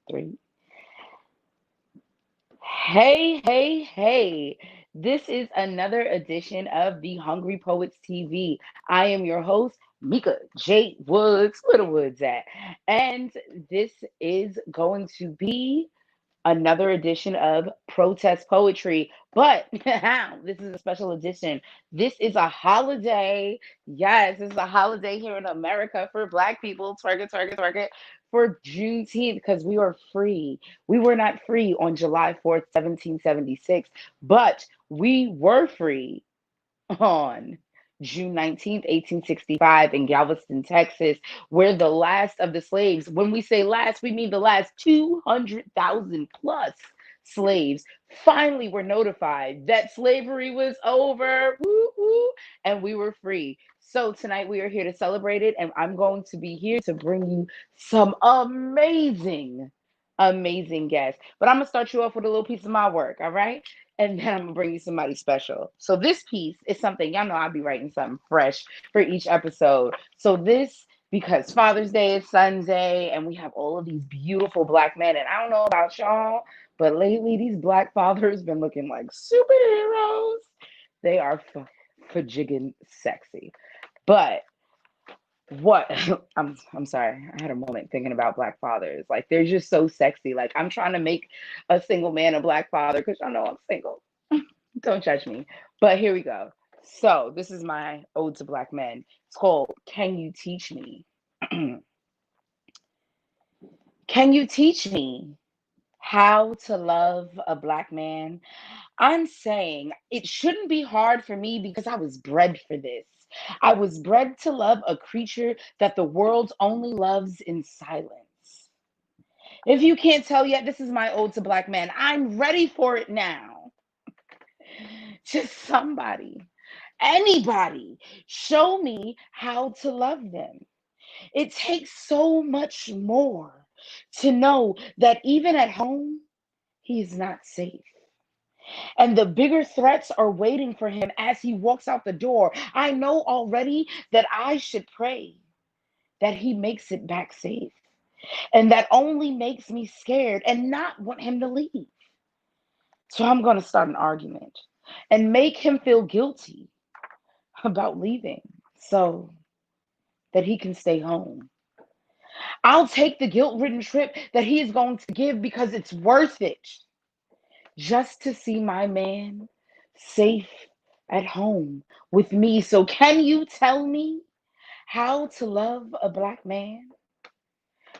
Three. Hey, hey, hey. This is another edition of the Hungry Poets TV. I am your host, Meka J. Woods. Where the Woods at? And this is going to be another edition of Protest Poetry. But this is a special edition. This is a holiday. Yes, this is a holiday here in America for Black people. Twerk it, twerk it, twerk it. For Juneteenth, because we are free. We were not free on July 4th, 1776, but we were free on June 19th, 1865, in Galveston, Texas, where the last of the slaves, when we say last, we mean the last 200,000 plus slaves, finally were notified that slavery was over. Woo, woo, and we were free. So tonight we are here to celebrate it, and I'm going to be here to bring you some amazing guests. But I'm gonna start you off with a little piece of my work, all right? And then I'm gonna bring you somebody special. So this piece is something y'all know I'll be writing something fresh for each episode. So this because Father's Day is Sunday, and we have all of these beautiful Black men. And I don't know about y'all, but lately these Black fathers been looking like superheroes. They are fajiggin sexy. But what I'm sorry, I had a moment thinking about Black fathers. Like they're just so sexy. Like I'm trying to make a single man a Black father because y'all know I'm single. Don't judge me. But here we go. So this is my ode to Black men. It's called Can You Teach Me? Can you teach me how to love a Black man? I'm saying it shouldn't be hard for me because I was bred for this. I was bred to love a creature that the world only loves in silence. If you can't tell yet, this is my ode to Black men. I'm ready for it now. Just somebody, anybody, show me how to love them. It takes so much more to know that even at home, he is not safe. And the bigger threats are waiting for him as he walks out the door. I know already that I should pray that he makes it back safe. And that only makes me scared and not want him to leave. So I'm going to start an argument and make him feel guilty about leaving so that he can stay home. I'll take the guilt ridden trip that he is going to give because it's worth it just to see my man safe at home with me. So, can you tell me how to love a Black man?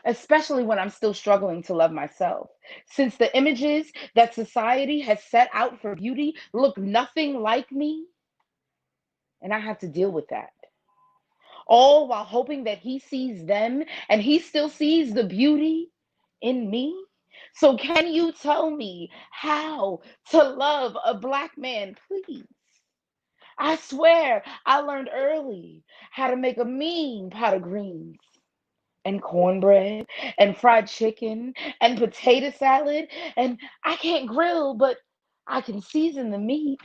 Especially when I'm still struggling to love myself. Since the images that society has set out for beauty look nothing like me, and I have to deal with that. All while hoping that he sees them and he still sees the beauty in me. So, can you tell me how to love a Black man, please? I swear I learned early how to make a mean pot of greens and cornbread and fried chicken and potato salad. And I can't grill, but I can season the meat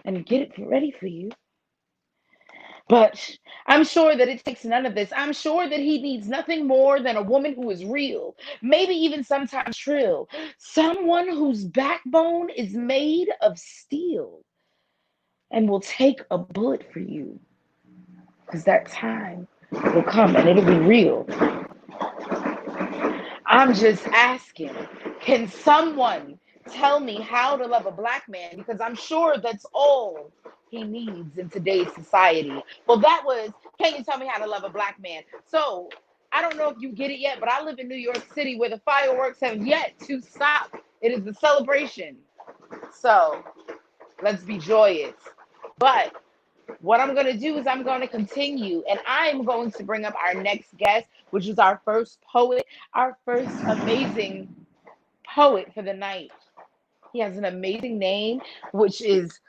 and get it ready for you. But I'm sure that it takes none of this. I'm sure that he needs nothing more than a woman who is real, maybe even sometimes trill, someone whose backbone is made of steel and will take a bullet for you because that time will come and it'll be real. I'm just asking, can someone tell me how to love a Black man? Because I'm sure that's all he needs in today's society. Well, that was, can you tell me how to love a Black man? So I don't know if you get it yet, but I live in New York City where the fireworks have yet to stop. It is the celebration. So let's be joyous. But what I'm going to do is I'm going to continue and I'm going to bring up our next guest, which is our first poet, our first amazing poet for the night. He has an amazing name, which is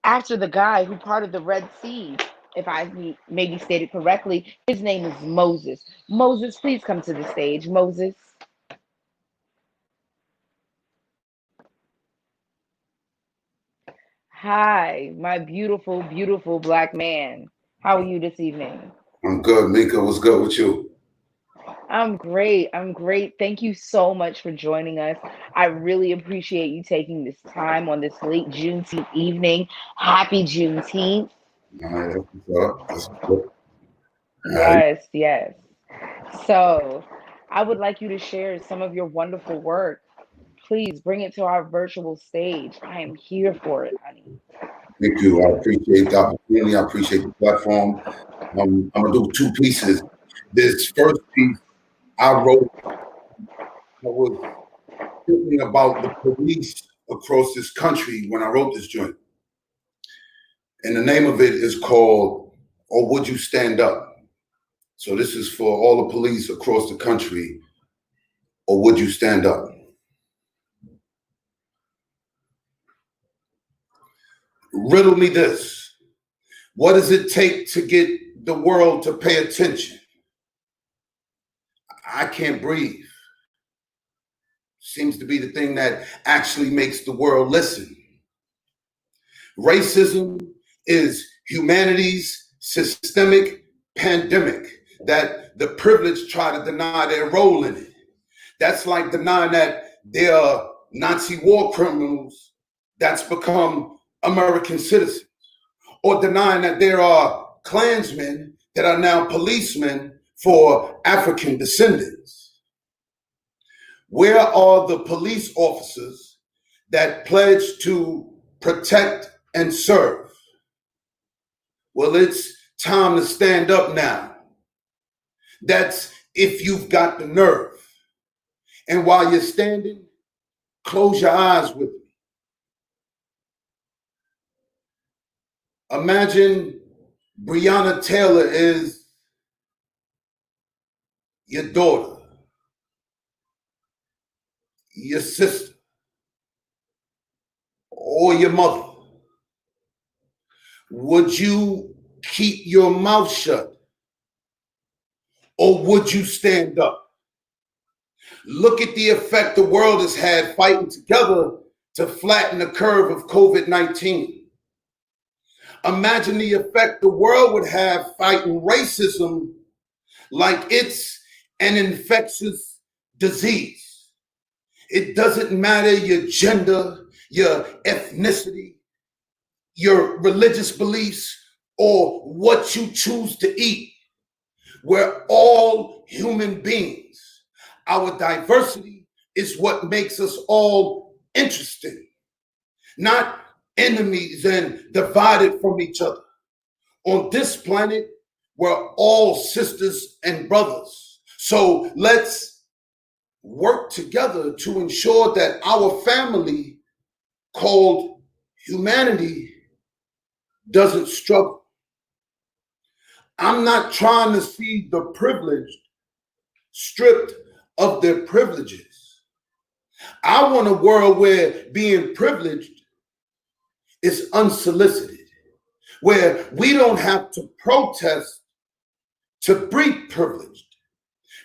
after the guy who parted the Red Sea. If I maybe stated correctly, his name is MowZus. MowZus, please come to the stage. MowZus. Hi, my beautiful, beautiful Black man. How are you this evening? I'm good, Mika. What's good with you? I'm great. I'm great. Thank you so much for joining us. I really appreciate you taking this time on this late Juneteenth evening. Happy Juneteenth. All right, that's what's up. That's what's up. All right. Yes, yes. So, I would like you to share some of your wonderful work. Please bring it to our virtual stage. I am here for it, honey. Thank you. I appreciate the opportunity. I appreciate the platform. I'm gonna do two pieces. This first piece I wrote, I was thinking about the police across this country when I wrote this joint. And the name of it is called Or Would You Stand Up? So this is for all the police across the country. Or would you stand up? Riddle me this. What does it take to get the world to pay attention? I can't breathe. Seems to be the thing that actually makes the world listen. Racism is humanity's systemic pandemic that the privileged try to deny their role in it. That's like denying that there are Nazi war criminals that's become American citizens, or denying that there are Klansmen that are now policemen for African descendants. Where are the police officers that pledge to protect and serve? Well, it's time to stand up now. That's if you've got the nerve. And while you're standing, close your eyes with me. Imagine Breonna Taylor is your daughter, your sister, or your mother. Would you keep your mouth shut, or would you stand up? Look at the effect the world has had fighting together to flatten the curve of COVID-19. Imagine the effect the world would have fighting racism like it's an infectious disease. It doesn't matter your gender, your ethnicity, your religious beliefs, or what you choose to eat. We're all human beings. Our diversity is what makes us all interesting, not enemies and divided from each other. On this planet, we're all sisters and brothers. So let's work together to ensure that our family called humanity doesn't struggle. I'm not trying to see the privileged stripped of their privileges. I want a world where being privileged is unsolicited, where we don't have to protest to be privileged,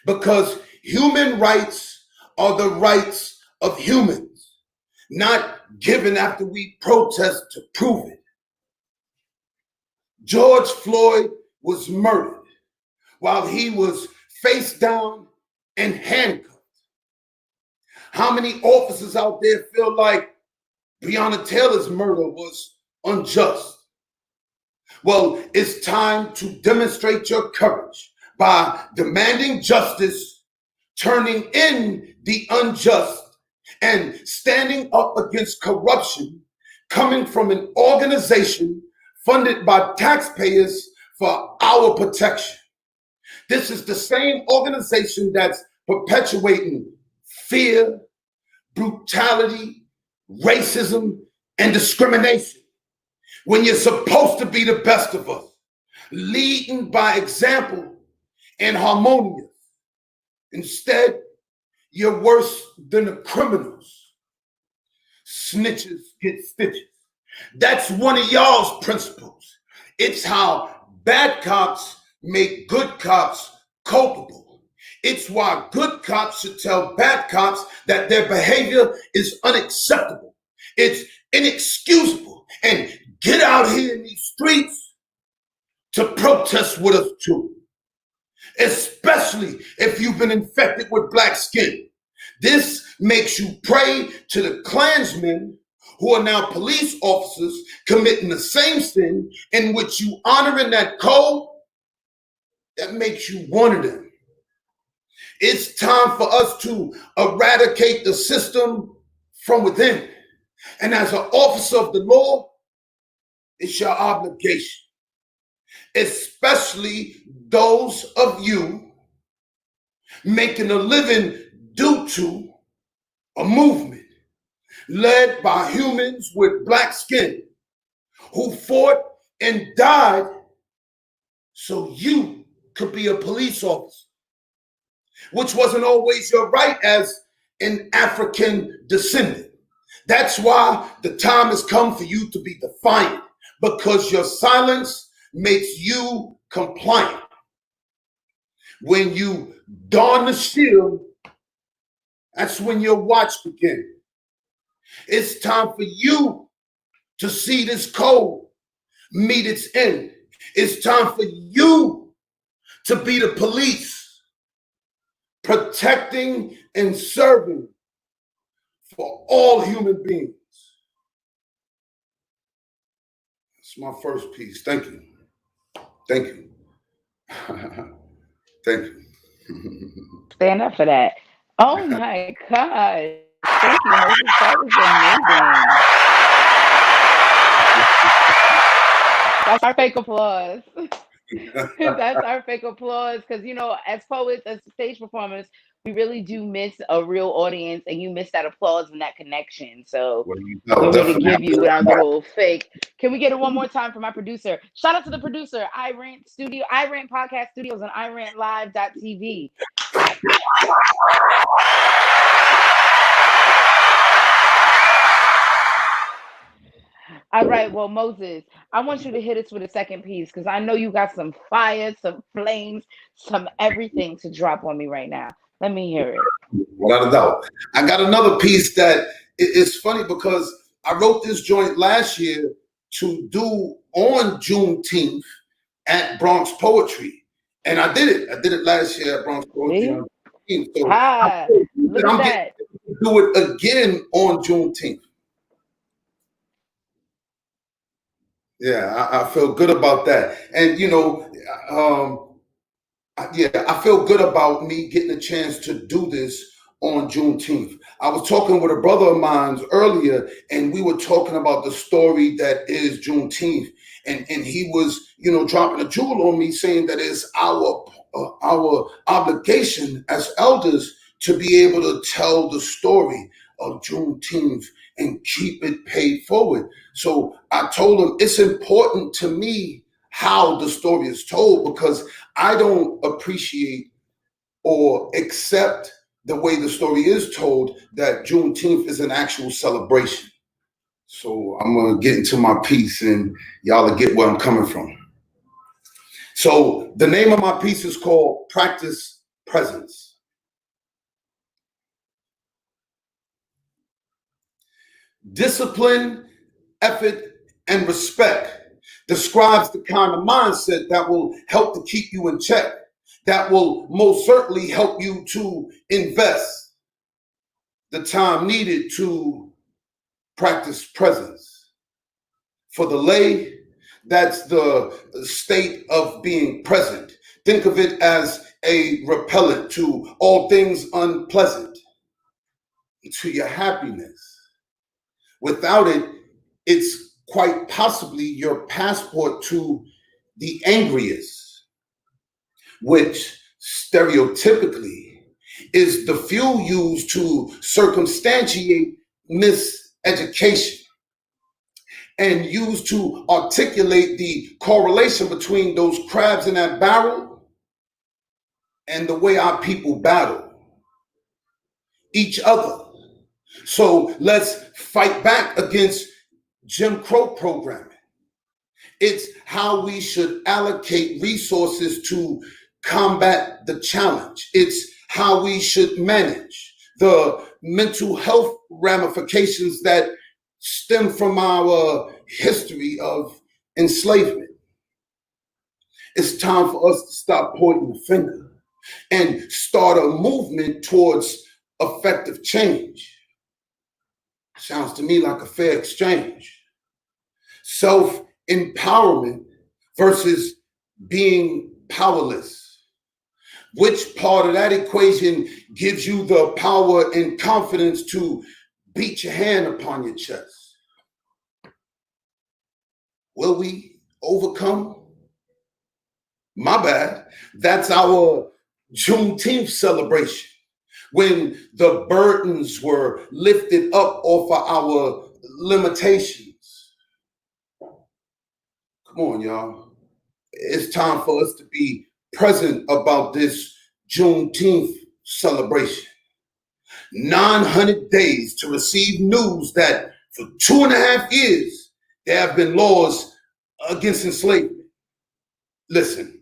because human rights are the rights of humans, not given after we protest to prove it. George Floyd was murdered while he was face down and handcuffed. How many officers out there feel like Breonna Taylor's murder was unjust? Well, it's time to demonstrate your courage by demanding justice, turning in the unjust, and standing up against corruption coming from an organization funded by taxpayers for our protection. This is the same organization that's perpetuating fear, brutality, racism, and discrimination. When you're supposed to be the best of us, leading by example and harmonious. Instead, you're worse than the criminals. Snitches get stitches. That's one of y'all's principles. It's how bad cops make good cops culpable. It's why good cops should tell bad cops that their behavior is unacceptable. It's inexcusable. And get out here in these streets to protest with us too. especially if you've been infected with black skin. This makes you pray to the Klansmen who are now police officers committing the same sin, in which you honoring that code that makes you one of them. It's time for us to eradicate the system from within. And as an officer of the law, it's your obligation, especially those of you making a living due to a movement led by humans with black skin who fought and died so you could be a police officer, which wasn't always your right as an African descendant. That's why the time has come for you to be defiant, because your silence makes you compliant. When you don the shield, that's when your watch begins. It's time for you to see this code meet its end. It's time for you to be the police, protecting and serving for all human beings. That's my first piece. Thank you. Thank you. Thank you. Stand up for that. Oh my gosh. Thank you, MowZus. That was amazing. That's our fake applause. That's our fake applause. Because, you know, as poets, as stage performers, we really do miss a real audience, and you miss that applause and that connection. So we really give you our little fake. Can we get it one more time for my producer? Shout out to the producer, iRant Podcast Studios, and iRantLive.tv. All right, well, MowZus, I want you to hit us with a second piece, because I know you got some fire, some flames, some everything to drop on me right now. Let me hear it. Without a doubt. I got another piece that it's funny, because I wrote this joint last year to do on Juneteenth at Bronx Poetry. And I did it. I did it last year at Bronx Poetry on Juneteenth. So look at that. Do it again on Juneteenth. Yeah, I feel good about that. And, you know, I feel good about me getting a chance to do this on Juneteenth. I was talking with a brother of mine earlier, and we were talking about the story that is Juneteenth. And he was, you know, dropping a jewel on me, saying that it's our obligation as elders to be able to tell the story of Juneteenth and keep it paid forward. So I told him it's important to me how the story is told, because I don't appreciate or accept the way the story is told, that Juneteenth is an actual celebration. So I'm gonna get into my piece, and y'all will get where I'm coming from. So the name of my piece is called Practice Presence. Discipline, effort, and respect describes the kind of mindset that will help to keep you in check, that will most certainly help you to invest the time needed to practice presence. For the lay, that's the state of being present. Think of it as a repellent to all things unpleasant, to your happiness. Without it, it's quite possibly your passport to the angriest, which stereotypically is the fuel used to circumstantiate miseducation and used to articulate the correlation between those crabs in that barrel and the way our people battle each other. So let's fight back against Jim Crow programming. It's how we should allocate resources to combat the challenge. It's how we should manage the mental health ramifications that stem from our history of enslavement. It's time for us to stop pointing the finger and start a movement towards effective change. Sounds to me like a fair exchange. Self-empowerment versus being powerless. Which part of that equation gives you the power and confidence to beat your hand upon your chest? Will we overcome? My bad. That's our Juneteenth celebration, when the burdens were lifted up off of our limitations. Come on, y'all. It's time for us to be present about this Juneteenth celebration. 900 days to receive news that for 2.5 years, there have been laws against enslavement. Listen,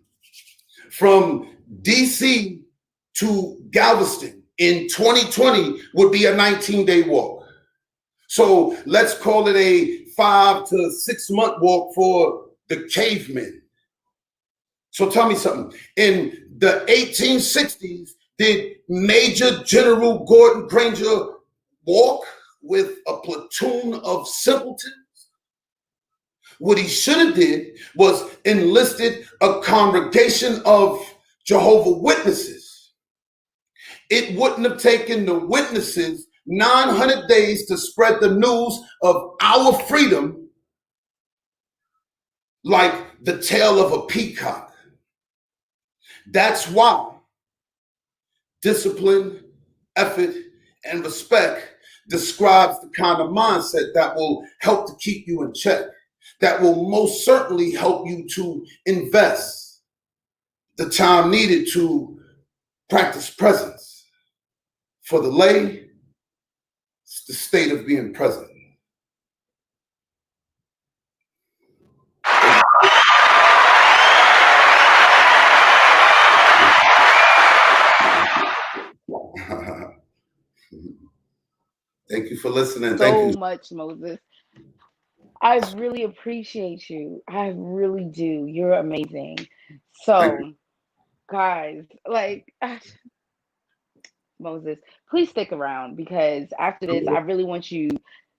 from DC to Galveston in 2020 would be a 19-day walk. So let's call it a 5 to 6 month walk for the cavemen. So tell me something. In the 1860s, did Major General Gordon Granger walk with a platoon of simpletons? What he should have did was enlisted a congregation of Jehovah's Witnesses. It wouldn't have taken the witnesses 900 days to spread the news of our freedom like the tail of a peacock. That's why discipline, effort, and respect describes the kind of mindset that will help to keep you in check, that will most certainly help you to invest the time needed to practice presence. For the lay, it's the state of being present. Thank you for listening. Thank So you. much, MowZus. I really appreciate you. I really do. You're amazing. Thank you. So, guys, like, MowZus, please stick around because after this, I really want you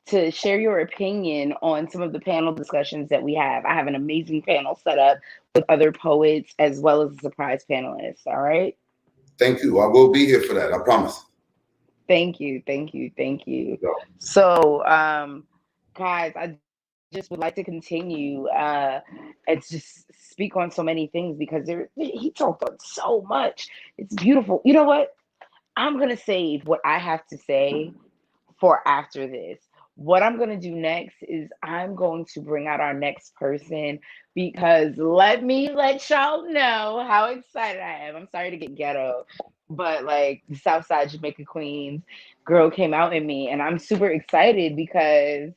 to share your opinion on some of the panel discussions that we have. I have an amazing panel set up with other poets as well as a surprise panelist. All right. Thank you. I will be here for that. I promise. Thank you. Thank you. Thank you. So, So, guys, I just would like to continue and just speak on so many things because he talked on so much. It's beautiful. You know what? I'm gonna save what I have to say for after this. What I'm gonna do next is I'm going to bring out our next person because let me let y'all know how excited I am. I'm sorry to get ghetto, but like the Southside Jamaica Queens girl came out in me, and I'm super excited because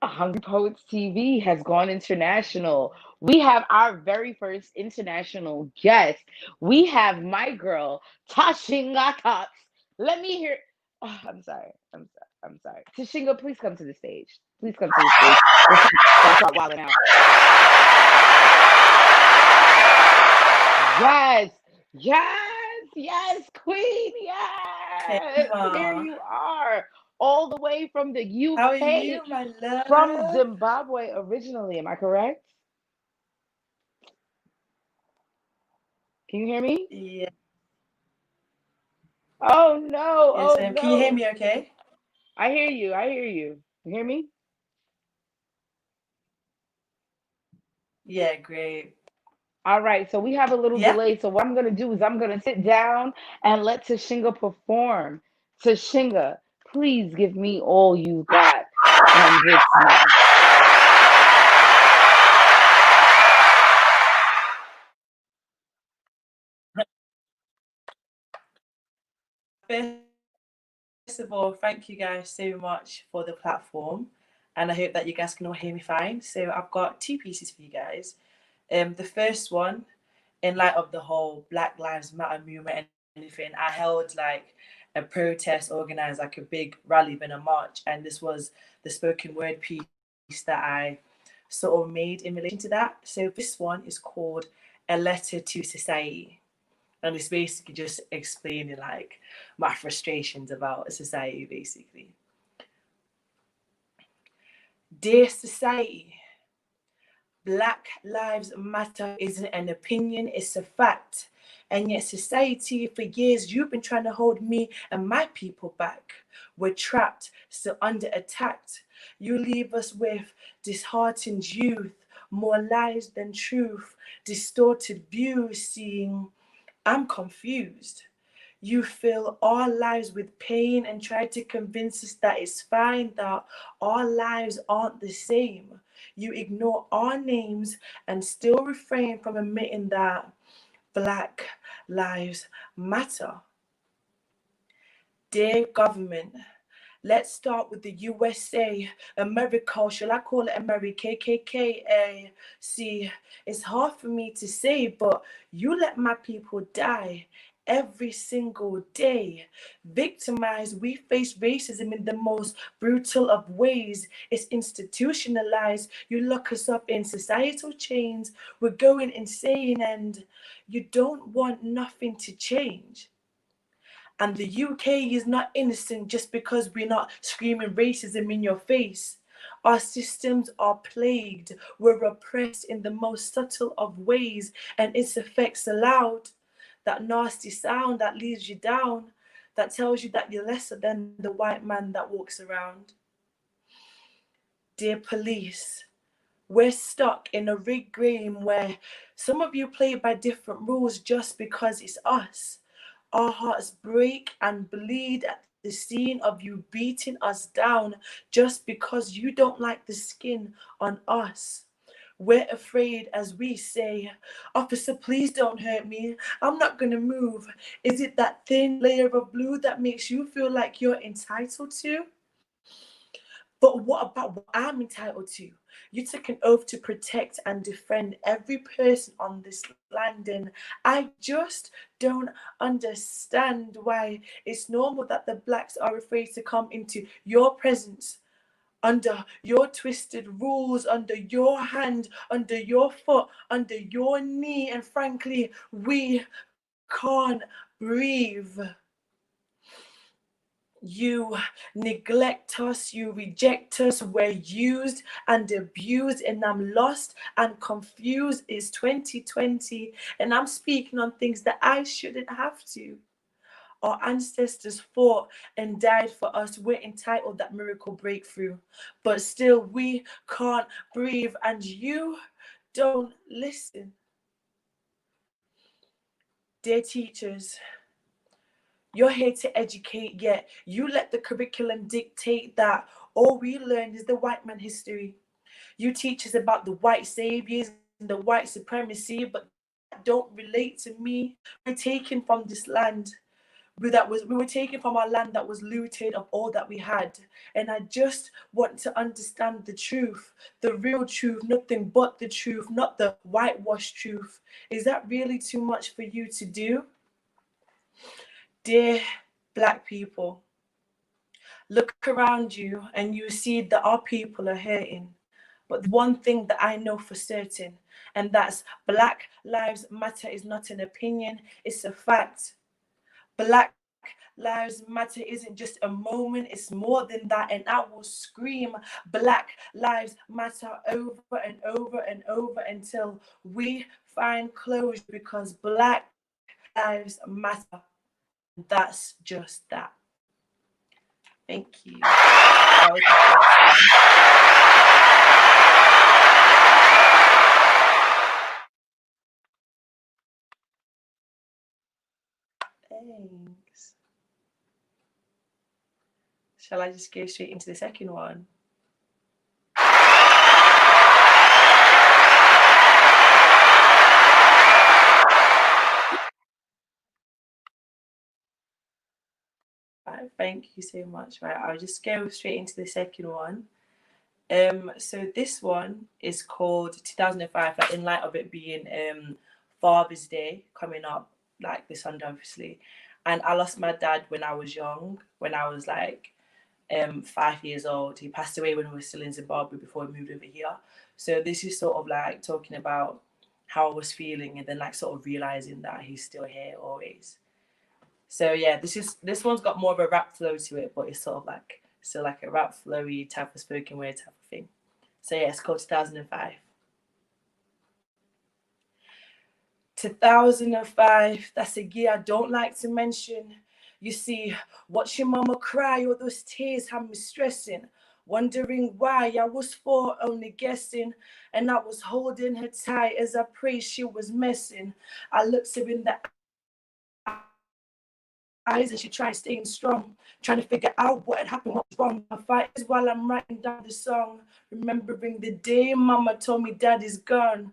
Hungry Poets TV has gone international. We have our very first international guest. We have my girl, Tashinga Tops. Let me hear. Oh, I'm sorry. I'm sorry. Tashinga, please come to the stage. Please come to the stage before I start wilding out. Yes, yes, Queen, Hey, yes. Here Ma. you are, all the way from the How are UK, you, my from love? Zimbabwe originally. Am I correct? Can you hear me? Yeah. Oh no, Yes, oh ma'am. Can you hear no. me okay? I hear you. I hear you. You hear me? Yeah, great. All right. So we have a little Yeah? delay. So what I'm gonna do is I'm gonna sit down and let Tashinga perform. Tashinga, please give me all you got on this mic. First of all, thank you guys so much for the platform. And I hope that you guys can all hear me fine. So I've got two pieces for you guys. The first one, in light of the whole Black Lives Matter movement and anything, I held like a protest, organized like a big rally, even a march, and this was the spoken word piece that I sort of made in relation to that. So this one is called A Letter to Society. And it's basically just explaining like my frustrations about society, basically. Dear society, Black Lives Matter isn't an opinion, it's a fact. And yet, society, for years, you've been trying to hold me and my people back. We're trapped, still under attack. You leave us with disheartened youth, more lies than truth, distorted views, seeing I'm confused. You fill our lives with pain and try to convince us that it's fine, that our lives aren't the same. You ignore our names and still refrain from admitting that Black Lives Matter. Dear government, let's start with the USA, America, shall I call it America, KKK? See, it's hard for me to say, but you let my people die every single day. Victimized, we face racism in the most brutal of ways. It's institutionalized. You lock us up in societal chains. We're going insane, and you don't want nothing to change. And the UK is not innocent just because we're not screaming racism in your face. Our systems are plagued. We're oppressed in the most subtle of ways, and its effects are loud. That nasty sound that leaves you down, that tells you that you're lesser than the white man that walks around. Dear police, we're stuck in a rigged game where some of you play by different rules just because it's us. Our hearts break and bleed at the scene of you beating us down just because you don't like the skin on us. We're afraid as we say, Officer, please don't hurt me. I'm not going to move. Is it that thin layer of blue that makes you feel like you're entitled to? But what about what I'm entitled to? You took an oath to protect and defend every person on this land, and I just don't understand why it's normal that the blacks are afraid to come into your presence, under your twisted rules, under your hand, under your foot, under your knee, and frankly, we can't breathe. You neglect us, you reject us, we're used and abused, and I'm lost and confused. It's 2020, and I'm speaking on things that I shouldn't have to. Our ancestors fought and died for us. We're entitled that miracle breakthrough, but still we can't breathe, and you don't listen. Dear teachers, you're here to educate, yet you let the curriculum dictate that all we learn is the white man history. You teach us about the white saviors and the white supremacy, but that don't relate to me. We're taken from this land. We were taken from our land that was looted of all that we had. And I just want to understand the truth, the real truth, nothing but the truth, not the whitewashed truth. Is that really too much for you to do? Dear Black people, look around you and you see that our people are hurting. But the one thing that I know for certain, and that's Black Lives Matter is not an opinion, it's a fact. Black Lives Matter isn't just a moment, it's more than that. And I will scream Black Lives Matter over and over and over until we find closure, because Black Lives Matter. And that's just that. Thank you. That was the first one. Thanks. Shall I just go straight into the second one? Right, thank you so much. Right, I'll just go straight into the second one. So this one is called 2005, like in light of it being Father's Day coming up, like this Sunday, obviously. And I lost my dad when I was young, when I was like 5 years old. He passed away when we were still in Zimbabwe before we moved over here. So this is sort of like talking about how I was feeling, and then like sort of realizing that he's still here always. So yeah, this one's got more of a rap flow to it, but it's sort of like still like a rap flowy type of spoken word type of thing. So yeah, it's called 2005. 2005, that's a year I don't like to mention. You see, watching mama cry, all those tears had me stressing, wondering why I was four, only guessing, and I was holding her tight as I prayed she was messing. I looked her in the eyes and she tried staying strong, trying to figure out what had happened, what was wrong. My fight is while I'm writing down the song, remembering the day mama told me daddy's gone.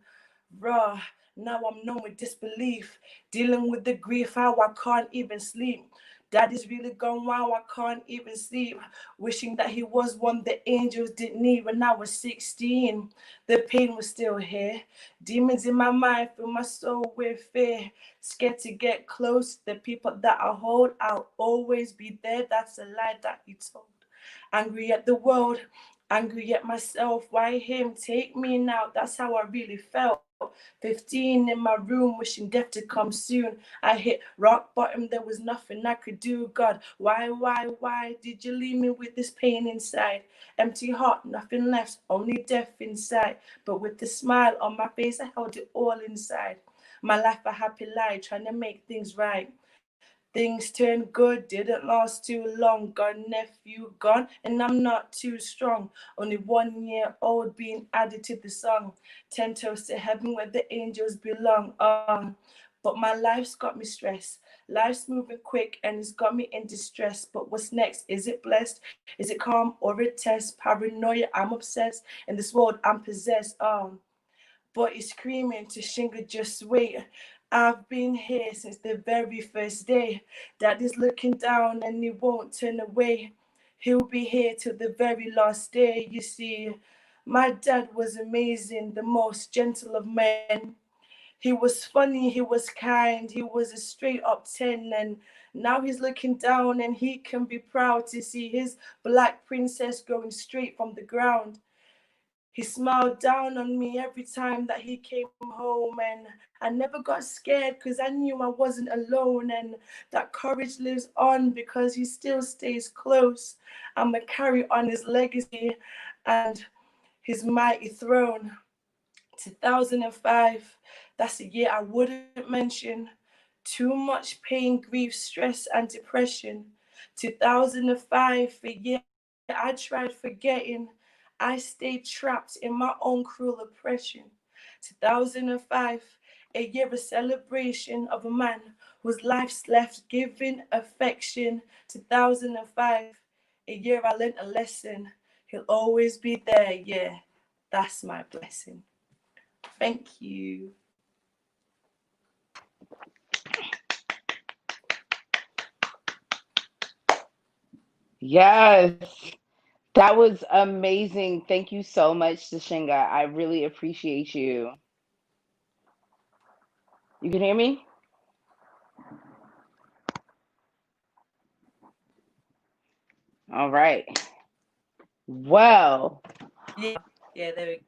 Raw, now I'm numb with disbelief, dealing with the grief, how I can't even sleep. Daddy's really gone, wow, I can't even sleep. Wishing that he was one the angels didn't need when I was 16. The pain was still here. Demons in my mind fill my soul with fear. Scared to get close. The people that I hold, I'll always be there. That's a lie that he told. Angry at the world, angry at myself. Why him? Take me now. That's how I really felt. 15 in my room, wishing death to come soon. I hit rock bottom, there was nothing I could do. God, why did you leave me with this pain inside? Empty heart, nothing left, only death inside. But with the smile on my face, I held it all inside. My life a happy lie, trying to make things right. Things turned good, didn't last too long. Got nephew gone, and I'm not too strong. Only 1 year old being added to the song. 10 toes to heaven where the angels belong. But my life's got me stressed. Life's moving quick and it's got me in distress. But what's next? Is it blessed? Is it calm or a test? Paranoia, I'm obsessed. In this world, I'm possessed. But he's screaming to Shinga, just wait. I've been here since the very first day. Daddy's looking down and he won't turn away. He'll be here till the very last day. You see, my dad was amazing, the most gentle of men. He was funny, he was kind, he was a straight up 10. And now he's looking down and he can be proud to see his black princess growing straight from the ground. He smiled down on me every time that he came home, and I never got scared because I knew I wasn't alone, and that courage lives on because he still stays close. I'ma carry on his legacy and his mighty throne. 2005, that's a year I wouldn't mention. Too much pain, grief, stress, and depression. 2005, a year I tried forgetting. I stayed trapped in my own cruel oppression. 2005, a year of celebration of a man whose life's left giving affection. 2005, a year I learned a lesson. He'll always be there, yeah. That's my blessing. Thank you. Yes, that was amazing. Thank you so much, Tashinga. I really appreciate you. You can hear me? All right. Well, Yeah, there we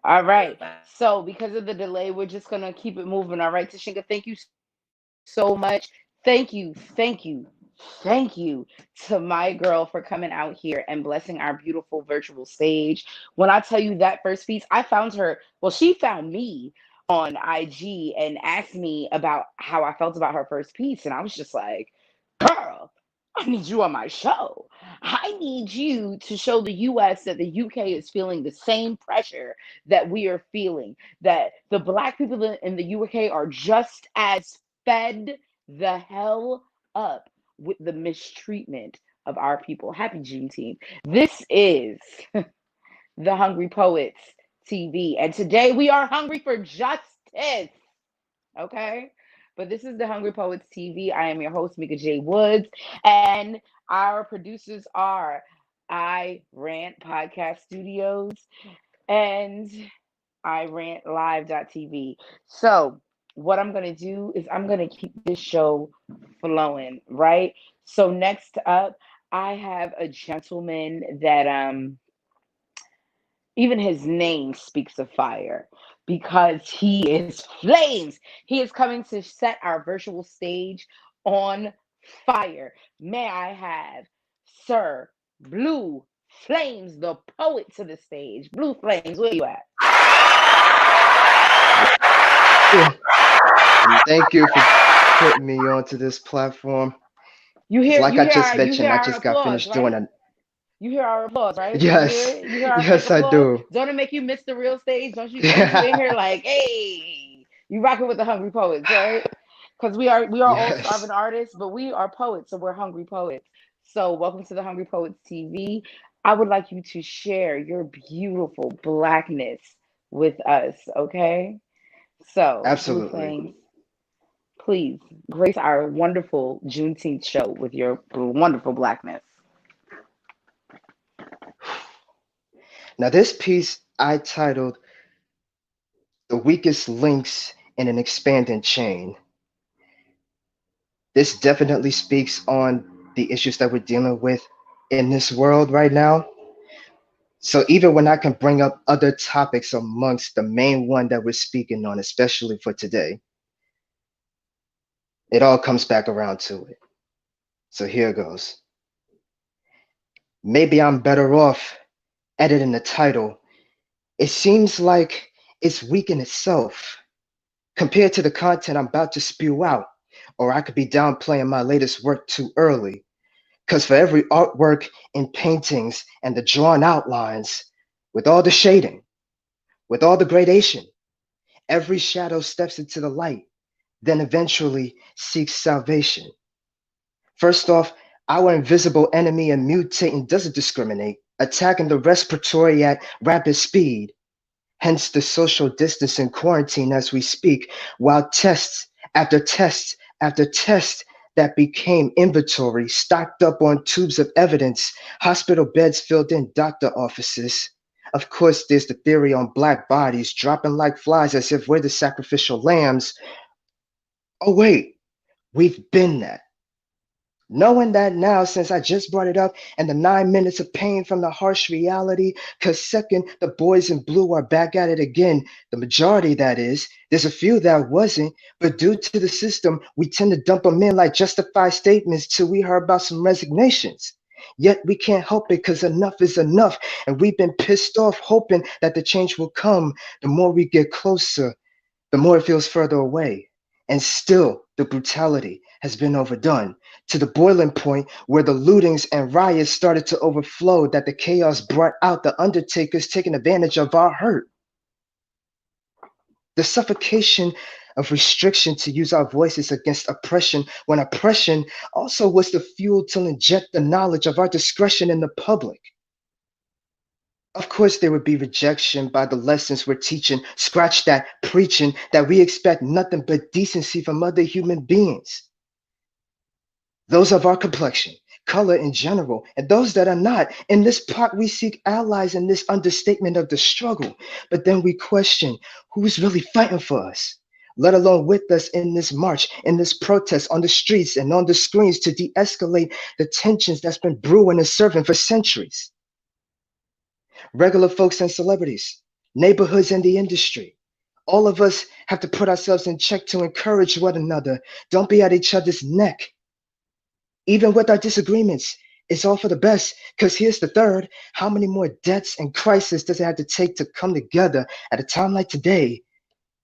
all go. right. Bye. So, because of the delay, we're just going to keep it moving. All right, Tashinga, thank you so much. Thank you to my girl for coming out here and blessing our beautiful virtual stage. When I tell you that first piece, I found her, well, she found me on IG and asked me about how I felt about her first piece. And I was just like, girl, I need you on my show. I need you to show the US that the UK is feeling the same pressure that we are feeling, that the Black people in the UK are just as fed the hell up with the mistreatment of our people. Happy Juneteenth. This is the Hungry Poets TV, and today we are hungry for justice. Okay? But this is the Hungry Poets TV. I am your host, Meka J. Woods, and our producers are I Rant Podcast Studios and I Rant Live.tv. So, what I'm going to do is I'm going to keep this show flowing, right? So, next up, I have a gentleman that even his name speaks of fire because he is flames. He is coming to set our virtual stage on fire. May I have Sir Blue Flames, the poet, to the stage? Blue Flames, where you at? Yeah. Thank you for putting me onto this platform. You It's hear like you I hear just our you mentioned, hear I our just got applause, finished doing right? a You hear our applause, right? You hear yes, it? You hear our fake yes, I applause? do. Don't it make you miss the real stage? Don't you in here like, hey, you rocking with the hungry poets, right? Because we are all starving Yes, artists, but we are poets, so we're hungry poets. So welcome to the Hungry Poets TV. I would like you to share your beautiful blackness with us, okay? So, Blue absolutely. Flames, please grace our wonderful Juneteenth show with your wonderful blackness. Now, this piece I titled "The Weakest Links in an Expanding Chain." This definitely speaks on the issues that we're dealing with in this world right now. So even when I can bring up other topics amongst the main one that we're speaking on, especially for today, it all comes back around to it. So here goes. Maybe I'm better off editing the title. It seems like it's weak in itself compared to the content I'm about to spew out, or I could be downplaying my latest work too early. Because for every artwork in paintings and the drawn outlines, with all the shading, with all the gradation, every shadow steps into the light, then eventually seeks salvation. First off, our invisible enemy and mutating doesn't discriminate, attacking the respiratory at rapid speed. Hence the social distancing quarantine as we speak, while tests after tests after tests that became inventory stocked up on tubes of evidence, hospital beds filled in doctor offices. Of course, there's the theory on black bodies dropping like flies as if we're the sacrificial lambs. Oh, wait, we've been that. Knowing that now, since I just brought it up, and the 9 minutes of pain from the harsh reality, because second, the boys in blue are back at it again. The majority, that is. There's a few that wasn't, but due to the system, we tend to dump them in like justified statements till we heard about some resignations. Yet we can't help it because enough is enough, and we've been pissed off hoping that the change will come. The more we get closer, the more it feels further away. And still, the brutality has been overdone to the boiling point where the lootings and riots started to overflow, that the chaos brought out the undertakers taking advantage of our hurt. The suffocation of restriction to use our voices against oppression, when oppression also was the fuel to inject the knowledge of our discretion in the public. Of course, there would be rejection by the lessons we're teaching. Scratch that, preaching that we expect nothing but decency from other human beings. Those of our complexion, color in general, and those that are not. In this part, we seek allies in this understatement of the struggle. But then we question who's really fighting for us, let alone with us in this march, in this protest, on the streets and on the screens to de escalate the tensions that's been brewing and serving for centuries. Regular folks and celebrities, neighborhoods and the industry. All of us have to put ourselves in check to encourage one another. Don't be at each other's neck. Even with our disagreements, it's all for the best. Because here's the third: how many more deaths and crises does it have to take to come together at a time like today?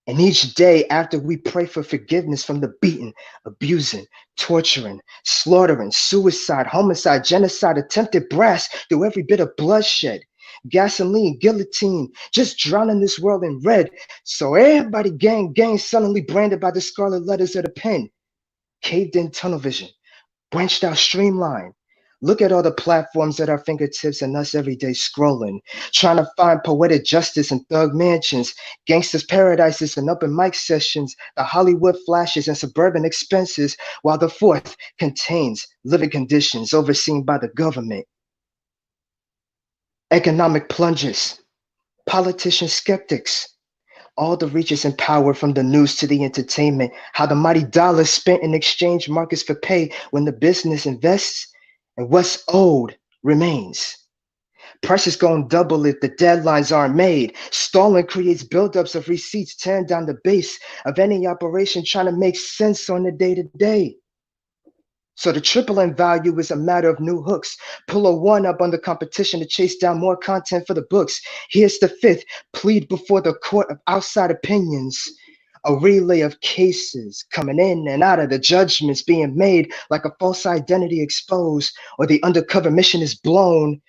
And each day after we pray for forgiveness from the beaten, abusing, torturing, slaughtering, suicide, homicide, genocide, attempted brass through every bit of bloodshed, gasoline, guillotine, just drowning this world in red. So everybody gang, suddenly branded by the scarlet letters of the pen. Caved in tunnel vision, branched out streamline. Look at all the platforms at our fingertips and us every day scrolling, trying to find poetic justice in thug mansions, gangsters' paradises and open mic sessions, the Hollywood flashes and suburban expenses, while the fourth contains living conditions overseen by the government. Economic plunges, politician skeptics, all the reaches and power from the news to the entertainment, how the mighty dollar spent in exchange markets for pay when the business invests and what's owed remains. Price is going double if the deadlines aren't made. Stalling creates buildups of receipts, tearing down the base of any operation trying to make sense on the day to day. So the triple M value is a matter of new hooks. Pull a one up on the competition to chase down more content for the books. Here's the fifth, plead before the court of outside opinions. A relay of cases coming in and out of the judgments being made like a false identity exposed or the undercover mission is blown.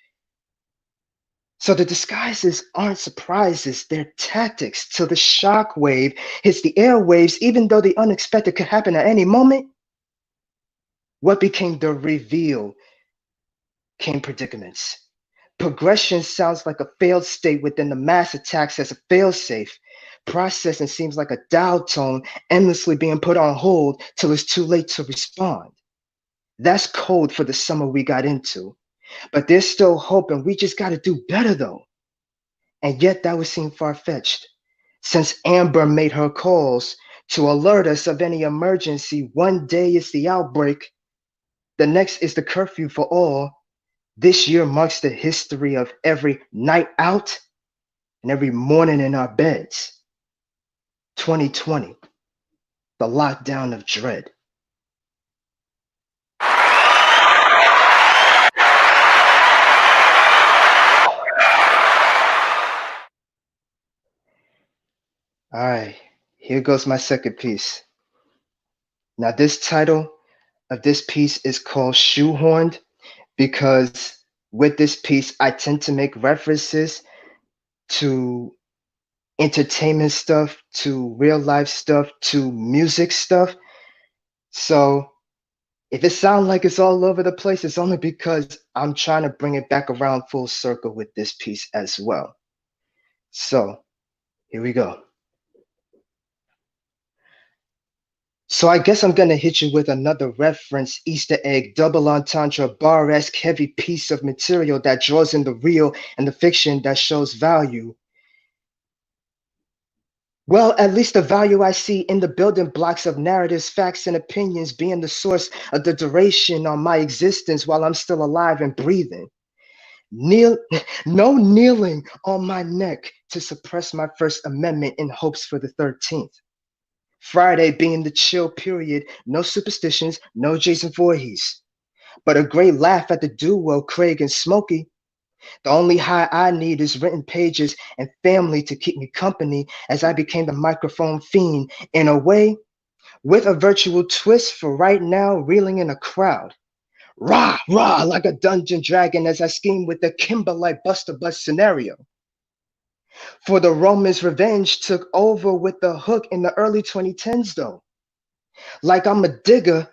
So the disguises aren't surprises, they're tactics till the shock wave hits the airwaves, even though the unexpected could happen at any moment. What became the reveal came predicaments. Progression sounds like a failed state within the mass attacks as a failsafe. Processing seems like a dial tone endlessly being put on hold till it's too late to respond. That's code for the summer we got into. But there's still hope, and we just got to do better though. And yet that would seem far-fetched, since Amber made her calls to alert us of any emergency. One day is the outbreak, the next is the curfew for all. This year marks the history of every night out and every morning in our beds. 2020, the lockdown of dread. All right, here goes my second piece. Now, this title of this piece is called Shoehorned because with this piece, I tend to make references to entertainment stuff, to real life stuff, to music stuff. So if it sounds like it's all over the place, it's only because I'm trying to bring it back around full circle with this piece as well. So here we go. So I guess I'm gonna hit you with another reference, Easter egg, double entendre, bar-esque heavy piece of material that draws in the real and the fiction that shows value. Well, at least the value I see in the building blocks of narratives, facts, and opinions being the source of the duration on my existence while I'm still alive and breathing. Kneel, no kneeling on my neck to suppress my First Amendment in hopes for the 13th. Friday being the chill period, no superstitions, no Jason Voorhees, but a great laugh at the duo, Craig and Smokey. The only high I need is written pages and family to keep me company as I became the microphone fiend, in a way, with a virtual twist for right now, reeling in a crowd. Rah, rah, like a dungeon dragon as I scheme with the Kimberlite Buster Bust scenario. For the Romans, revenge took over with the hook in the early 2010s, though. Like I'm a digger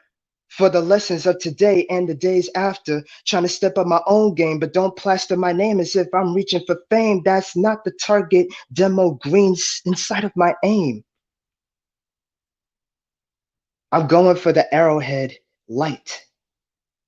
for the lessons of today and the days after, trying to step up my own game, but don't plaster my name as if I'm reaching for fame. That's not the target demo green inside of my aim. I'm going for the arrowhead light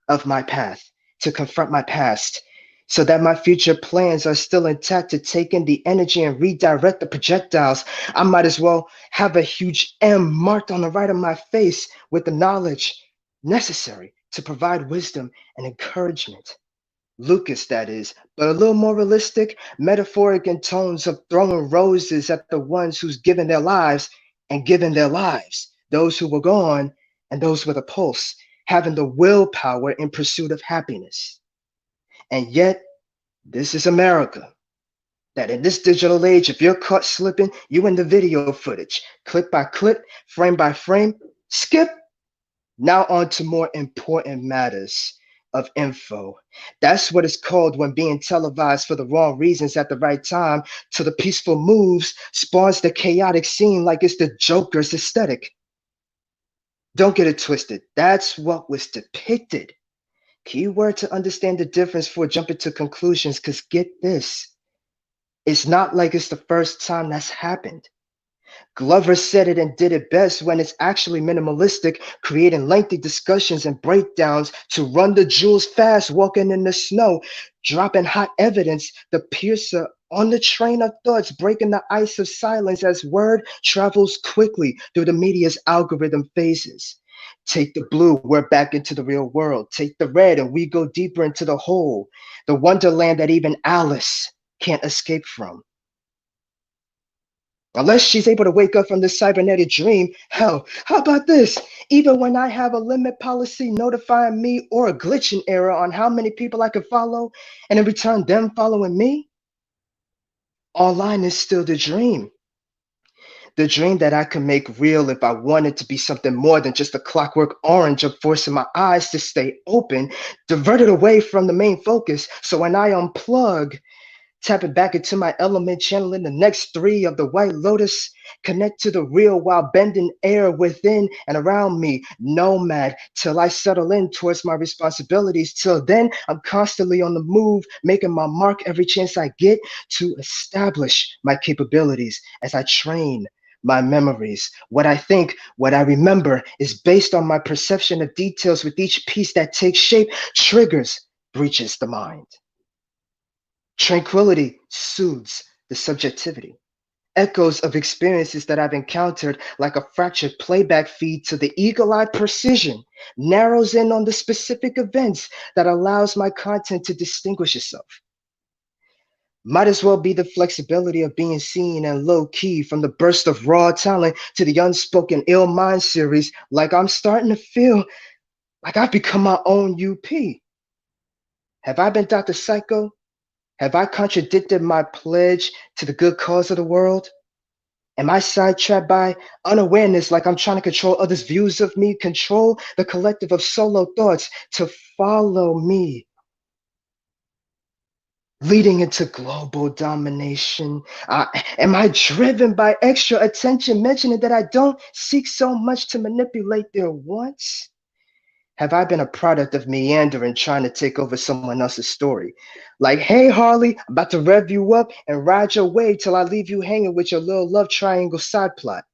of my path to confront my past so that my future plans are still intact to take in the energy and redirect the projectiles. I might as well have a huge M marked on the right of my face with the knowledge necessary to provide wisdom and encouragement. Lucas, that is, but a little more realistic, metaphoric in tones of throwing roses at the ones who's given their lives and given their lives, those who were gone and those with a pulse, having the willpower in pursuit of happiness. And yet, this is America. That in this digital age, if you're caught slipping, you in the video footage, clip by clip, frame by frame, skip. Now on to more important matters of info. That's what it's called when being televised for the wrong reasons at the right time, till the peaceful moves spawns the chaotic scene like it's the Joker's aesthetic. Don't get it twisted. That's what was depicted. Keyword to understand the difference before jumping to conclusions, because get this. It's not like it's the first time that's happened. Glover said it and did it best when it's actually minimalistic, creating lengthy discussions and breakdowns to run the jewels fast, walking in the snow, dropping hot evidence, the piercer on the train of thoughts, breaking the ice of silence as word travels quickly through the media's algorithm phases. Take the blue, we're back into the real world. Take the red, and we go deeper into the hole, the wonderland that even Alice can't escape from. Unless she's able to wake up from this cybernetic dream, hell, how about this? Even when I have a limit policy notifying me or a glitching error on how many people I can follow, and in return them following me, online is still the dream. The dream that I could make real if I wanted to be something more than just a clockwork orange of forcing my eyes to stay open, diverted away from the main focus. So when I unplug, tapping back into my element, channeling the next three of the White Lotus, connect to the real while bending air within and around me, nomad, till I settle in towards my responsibilities. Till then, I'm constantly on the move, making my mark every chance I get to establish my capabilities as I train my memories. What I think, what I remember is based on my perception of details with each piece that takes shape, triggers, breaches the mind. Tranquility soothes the subjectivity. Echoes of experiences that I've encountered, like a fractured playback feed to the eagle eye precision, narrows in on the specific events that allows my content to distinguish itself. Might as well be the flexibility of being seen and low key, from the burst of raw talent to the unspoken ill mind series, like I'm starting to feel like I've become my own UP. Have I been Dr. Psycho? Have I contradicted my pledge to the good cause of the world? Am I sidetracked by unawareness, like I'm trying to control others' views of me, control the collective of solo thoughts to follow me, leading into global domination? Am I driven by extra attention, mentioning that I don't seek so much to manipulate their wants? Have I been a product of meandering, trying to take over someone else's story? Like, hey, Harley, I'm about to rev you up and ride your wave till I leave you hanging with your little love triangle side plot.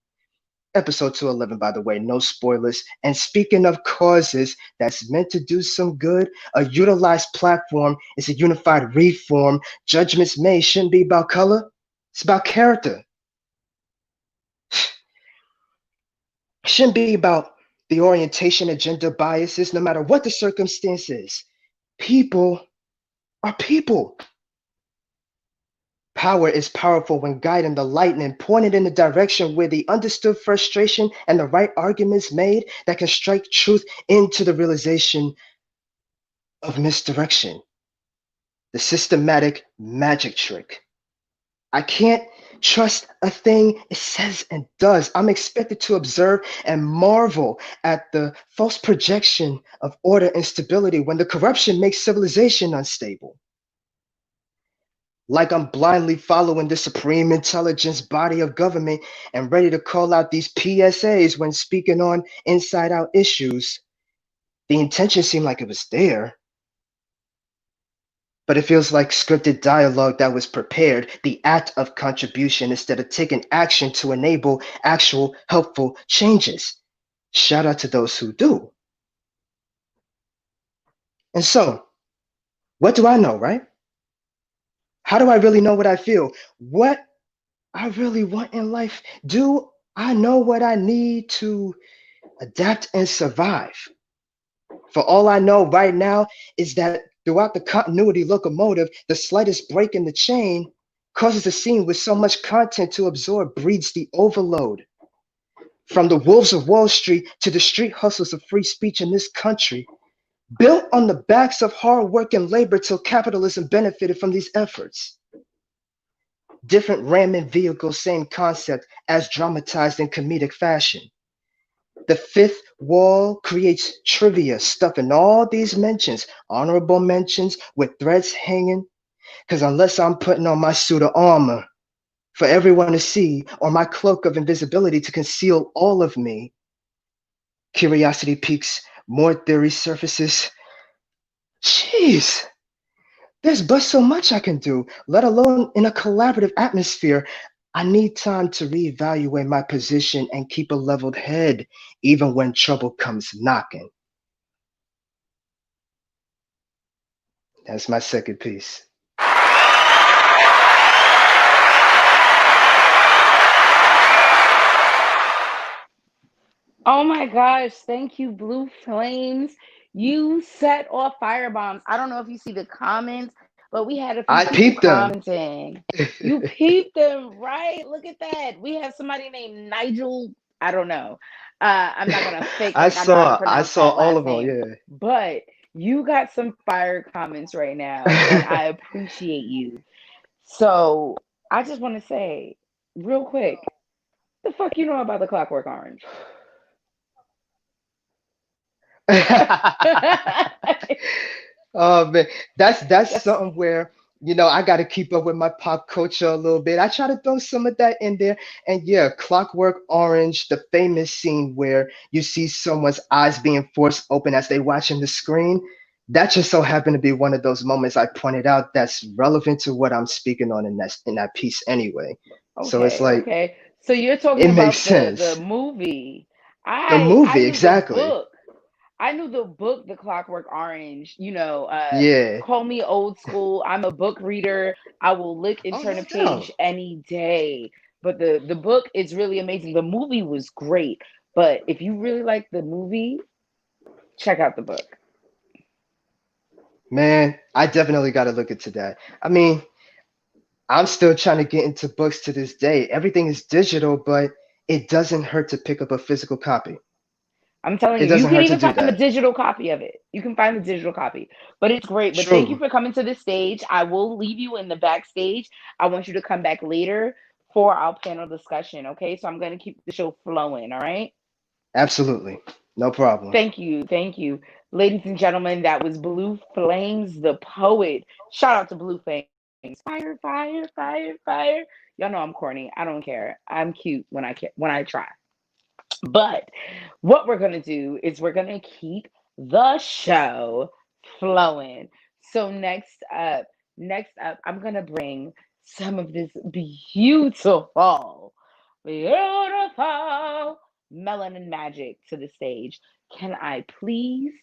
Episode 211, by the way, no spoilers. And speaking of causes that's meant to do some good, a utilized platform is a unified reform. Judgments made shouldn't be about color, it's about character. It shouldn't be about the orientation and gender biases, no matter what the circumstances. People are people. Power is powerful when guiding the lightning, pointed in the direction where the understood frustration and the right arguments made that can strike truth into the realization of misdirection. The systematic magic trick. I can't trust a thing it says and does. I'm expected to observe and marvel at the false projection of order and stability when the corruption makes civilization unstable. Like I'm blindly following the supreme intelligence body of government and ready to call out these PSAs when speaking on inside out issues. The intention seemed like it was there, but it feels like scripted dialogue that was prepared, the act of contribution instead of taking action to enable actual helpful changes. Shout out to those who do. And so, what do I know, right? How do I really know what I feel? What I really want in life? Do I know what I need to adapt and survive? For all I know right now is that throughout the continuity locomotive, the slightest break in the chain causes a scene with so much content to absorb breeds the overload. From the wolves of Wall Street to the street hustles of free speech in this country, built on the backs of hard work and labor till capitalism benefited from these efforts. Different ramming vehicles, same concept, as dramatized in comedic fashion. The fifth wall creates trivia, stuffing all these mentions, honorable mentions with threads hanging, because unless I'm putting on my suit of armor for everyone to see, or my cloak of invisibility to conceal all of me, curiosity peaks, more theory surfaces. Jeez, there's but so much I can do, let alone in a collaborative atmosphere. I need time to reevaluate my position and keep a leveled head, even when trouble comes knocking. That's my second piece. Oh my gosh, thank you, Blue Flames. You set off fire bombs. I don't know if you see the comments, but we had a few I people peeped them. commenting. You peeped them, right? Look at that. We have somebody named Nigel. I don't know. I'm not gonna fake like I know how to I pronounce saw that all last of them. name, Yeah. but you got some fire comments right now, and I appreciate you. So I just want to say, real quick, the fuck you know about the Clockwork Orange? Oh man, that's Yes. something where I got to keep up with my pop culture a little bit. I try to throw some of that in there, and yeah, Clockwork Orange, the famous scene where you see someone's eyes being forced open as they watching the screen. That just so happened to be one of those moments I pointed out that's relevant to what I'm speaking on in that piece anyway. So it's Okay, like okay. So you're talking it makes about the sense. movie. The I movie, knew the exactly. book. I knew the book, The Clockwork Orange. Yeah. Call me old school. I'm a book reader. I will lick and Oh, turn a no doubt. page any day. But the book is really amazing. The movie was great. But if you really like the movie, check out the book. Man, I definitely got to look into that. I mean, I'm still trying to get into books to this day. Everything is digital, but it doesn't hurt to pick up a physical copy. I'm telling It you, you doesn't can hurt to even do find the that. digital copy of it. You can find the digital copy, but it's great. But thank you True. for coming to the stage. I will leave you in the backstage. I want you to come back later for our panel discussion. Okay, so I'm going to keep the show flowing. All right. Absolutely. No problem. Thank you. Thank you. Ladies and gentlemen, that was Blue Flames, the poet. Shout out to Blue Flames. Fire, fire, fire, fire. Y'all know I'm corny. I don't care. I'm cute when I try. But what we're going to do is we're going to keep the show flowing. So next up, I'm going to bring some of this beautiful melanin magic to the stage. Can I please?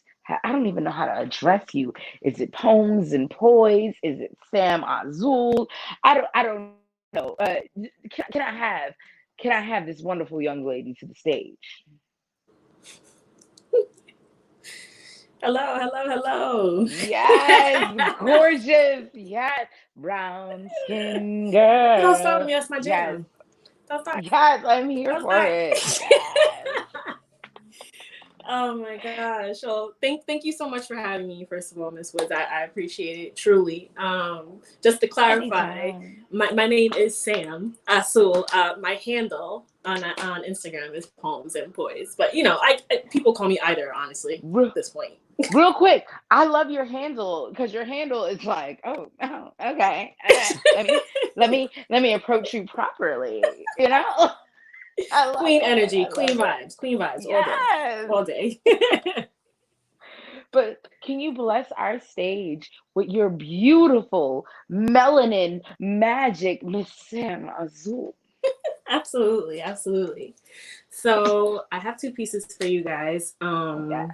I don't even know how to address you. Is it poems and poise? Is it Sam Azul? I don't know. Can I have this wonderful young lady to the stage? Hello, hello, Yes, hello. gorgeous. Yes, brown skin Don't stop girl. me. That's my Yes, jam. Don't start. yes, I'm here Don't for start. it. Yes. Oh my gosh. Well, thank you so much for having me. First of all, Miss Woods, I appreciate it truly. Just to clarify, Anytime. my name is Sam Azule. My handle on Instagram is Poems and Poise, but I people call me either. Honestly, Real, at this point. real quick, I love your handle because your handle is like, oh, okay, okay. Let me approach you properly. I love Queen it. energy, I love it. queen vibes all day, Yes. all day. But can you bless our stage with your beautiful melanin magic, Miss Sam Azul? Absolutely, absolutely. So I have two pieces for you guys. Yeah.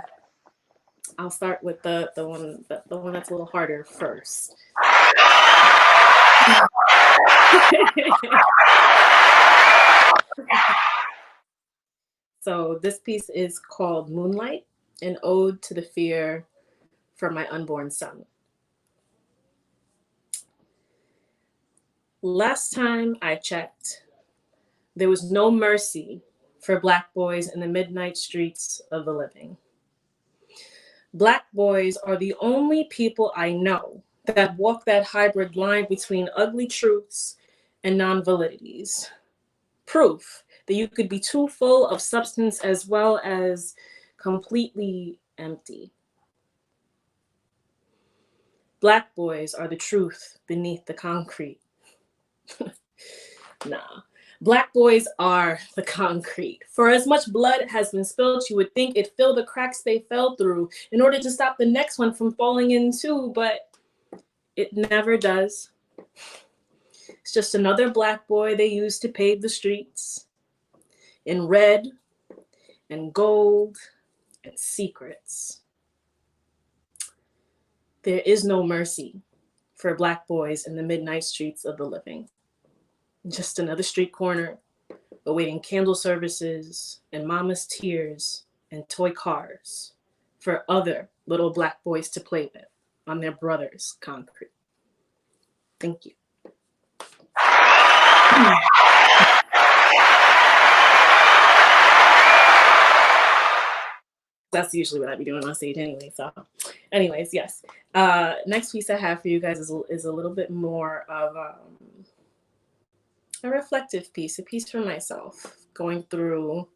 I'll start with the one that's a little harder first. So this piece is called Moonlight, an ode to the fear for my unborn son. Last time I checked, there was no mercy for Black boys in the midnight streets of the living. Black boys are the only people I know that walk that hybrid line between ugly truths and non-validities. Proof that you could be too full of substance as well as completely empty. Black boys are the truth beneath the concrete. Nah. Black boys are the concrete. For as much blood has been spilled, you would think it filled the cracks they fell through in order to stop the next one from falling in too, but it never does. It's just another black boy they use to pave the streets in red and gold and secrets. There is no mercy for Black boys in the midnight streets of the living. Just another street corner awaiting candle services and mama's tears and toy cars for other little black boys to play with on their brother's concrete. Thank you. That's usually what I'd be doing on stage anyway. So, anyways, yes. Next piece I have for you guys is a little bit more of a reflective piece, a piece for myself, going through,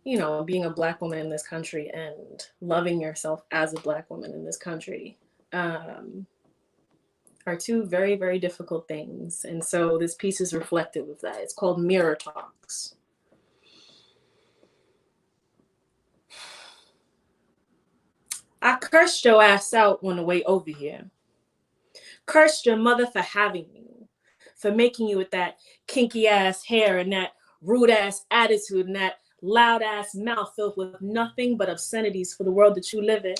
you know, being a Black woman in this country and loving yourself as a Black woman in this country are two very, very difficult things. And so this piece is reflective of that. It's called Mirror Talks. I cursed your ass out on the way over here. Cursed your mother for having you, for making you with that kinky ass hair and that rude ass attitude and that loud ass mouth filled with nothing but obscenities for the world that you live in.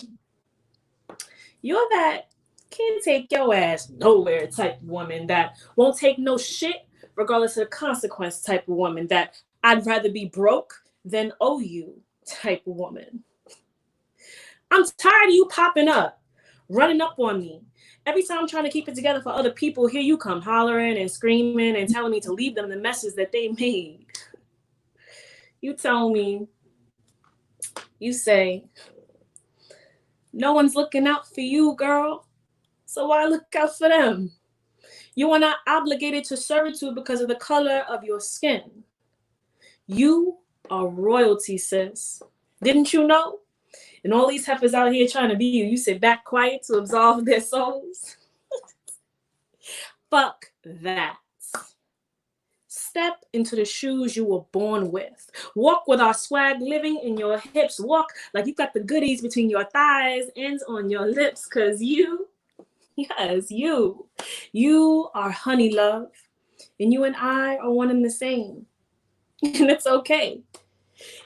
You're that can't take your ass nowhere type of woman, that won't take no shit regardless of the consequence type of woman, that I'd rather be broke than owe you type of woman. I'm tired of you popping up, running up on me. Every time I'm trying to keep it together for other people, here you come hollering and screaming and telling me to leave them the messes that they made. You tell me, you say, no one's looking out for you, girl, so why look out for them? You are not obligated to servitude because of the color of your skin. You are royalty, sis. Didn't you know? And all these heifers out here trying to be you, you sit back quiet to absolve their souls. Fuck that. Step into the shoes you were born with. Walk with our swag living in your hips. Walk like you got the goodies between your thighs and on your lips, because you, yes, you are honey love. And you and I are one and the same. And it's okay.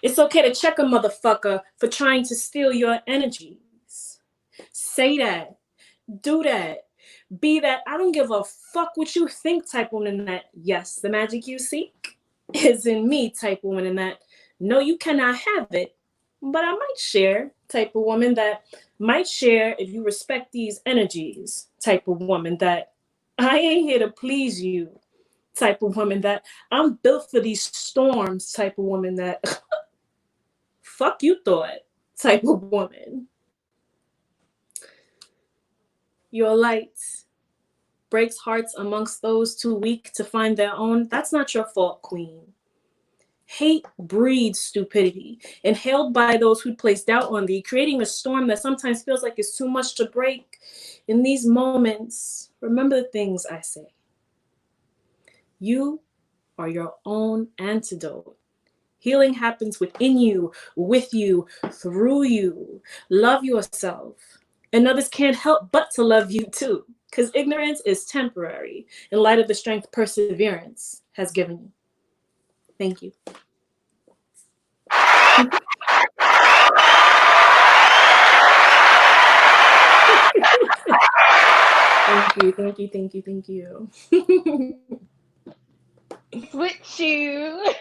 It's okay to check a motherfucker for trying to steal your energies. Say that. Do that. Be that. I don't give a fuck what you think type woman, in that yes, the magic you seek is in me type woman, in that no, you cannot have it, but I might share type of woman, that might share if you respect these energies type of woman, that I ain't here to please you type of woman, that I'm built for these storms type of woman, that fuck you thought type of woman. Your light breaks hearts amongst those too weak to find their own. That's not your fault, queen. Hate breeds stupidity, inhaled by those who place doubt on thee, creating a storm that sometimes feels like it's too much to break. In these moments, remember the things I say. You are your own antidote. Healing happens within you, with you, through you. Love yourself. And others can't help but to love you too, because ignorance is temporary in light of the strength perseverance has given you. Thank you. Thank you. With you.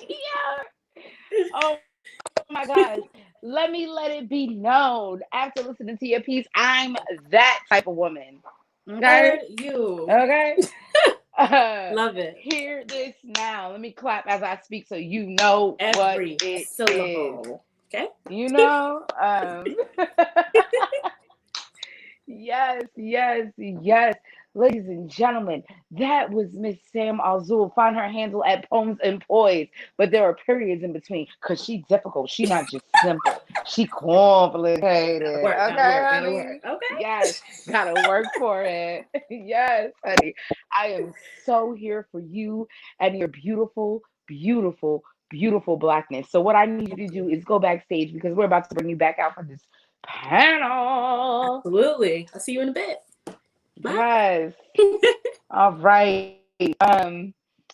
Yeah. Oh my God. Let it be known. After listening to your piece, I'm that type of woman. Okay. Heard you. Okay. Love it. Hear this now. Let me clap as I speak so you know Every what it syllable. is. Okay. You know? Yes, yes, yes. Ladies and gentlemen, that was Miss Sam Azule. Find her handle at Poems and Poise. But there are periods in between because she's difficult. She not just simple. She complicated. Okay, honey? Okay. Yes, gotta work for it. Yes, honey. I am so here for you and your beautiful, beautiful, beautiful blackness. So what I need you to do is go backstage because we're about to bring you back out for this panel. Absolutely. I'll see you in a bit. Bye. Yes. All right.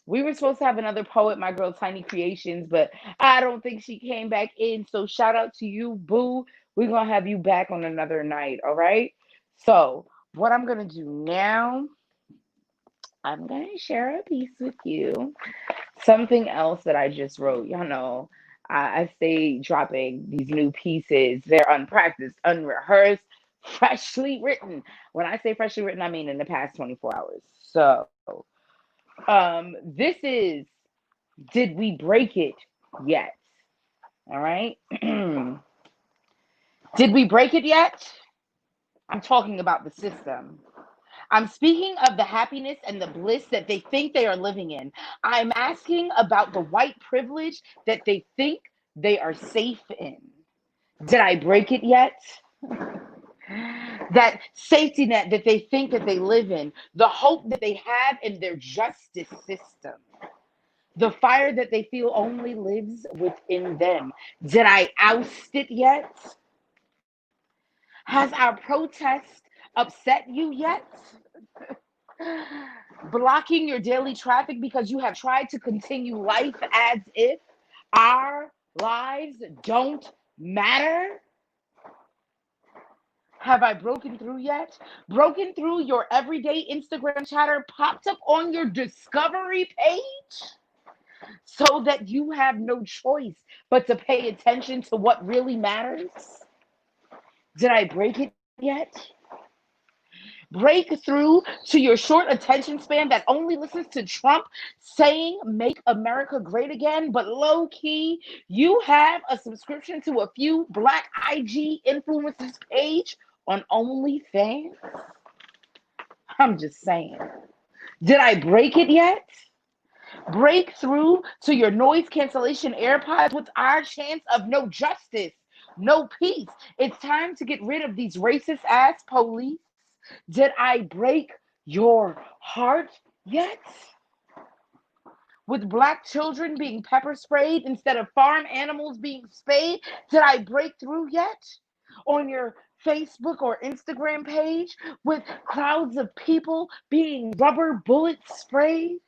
We were supposed to have another poet, my girl Tiny Creations, but I don't think she came back in. So shout out to you, boo. We're gonna have you back on another night. All right. So what I'm gonna do now I'm going to share a piece with you. Something else that I just wrote. Y'all know I stay dropping these new pieces. They're unpracticed, unrehearsed, freshly written. When I say freshly written, I mean in the past 24 hours. So, this is Did We Break It Yet? All right. Did we break it yet? I'm talking about the system. I'm speaking of the happiness and the bliss that they think they are living in. I'm asking about the white privilege that they think they are safe in. Did I break it yet? That safety net that they think that they live in, the hope that they have in their justice system, the fire that they feel only lives within them. Did I oust it yet? Has our protest upset you yet? Blocking your daily traffic because you have tried to continue life as if our lives don't matter? Have I broken through yet? Broken through your everyday Instagram chatter, popped up on your discovery page so that you have no choice but to pay attention to what really matters? Did I break it yet? Break through to your short attention span that only listens to Trump saying make America great again, but low key, you have a subscription to a few black IG influencers page on OnlyFans? I'm just saying. Did I break it yet? Break through to your noise cancellation AirPods with our chance of no justice, no peace. It's time to get rid of these racist ass police. Did I break your heart yet? With black children being pepper sprayed instead of farm animals being spayed, did I break through yet? On your Facebook or Instagram page with crowds of people being rubber bullet sprayed?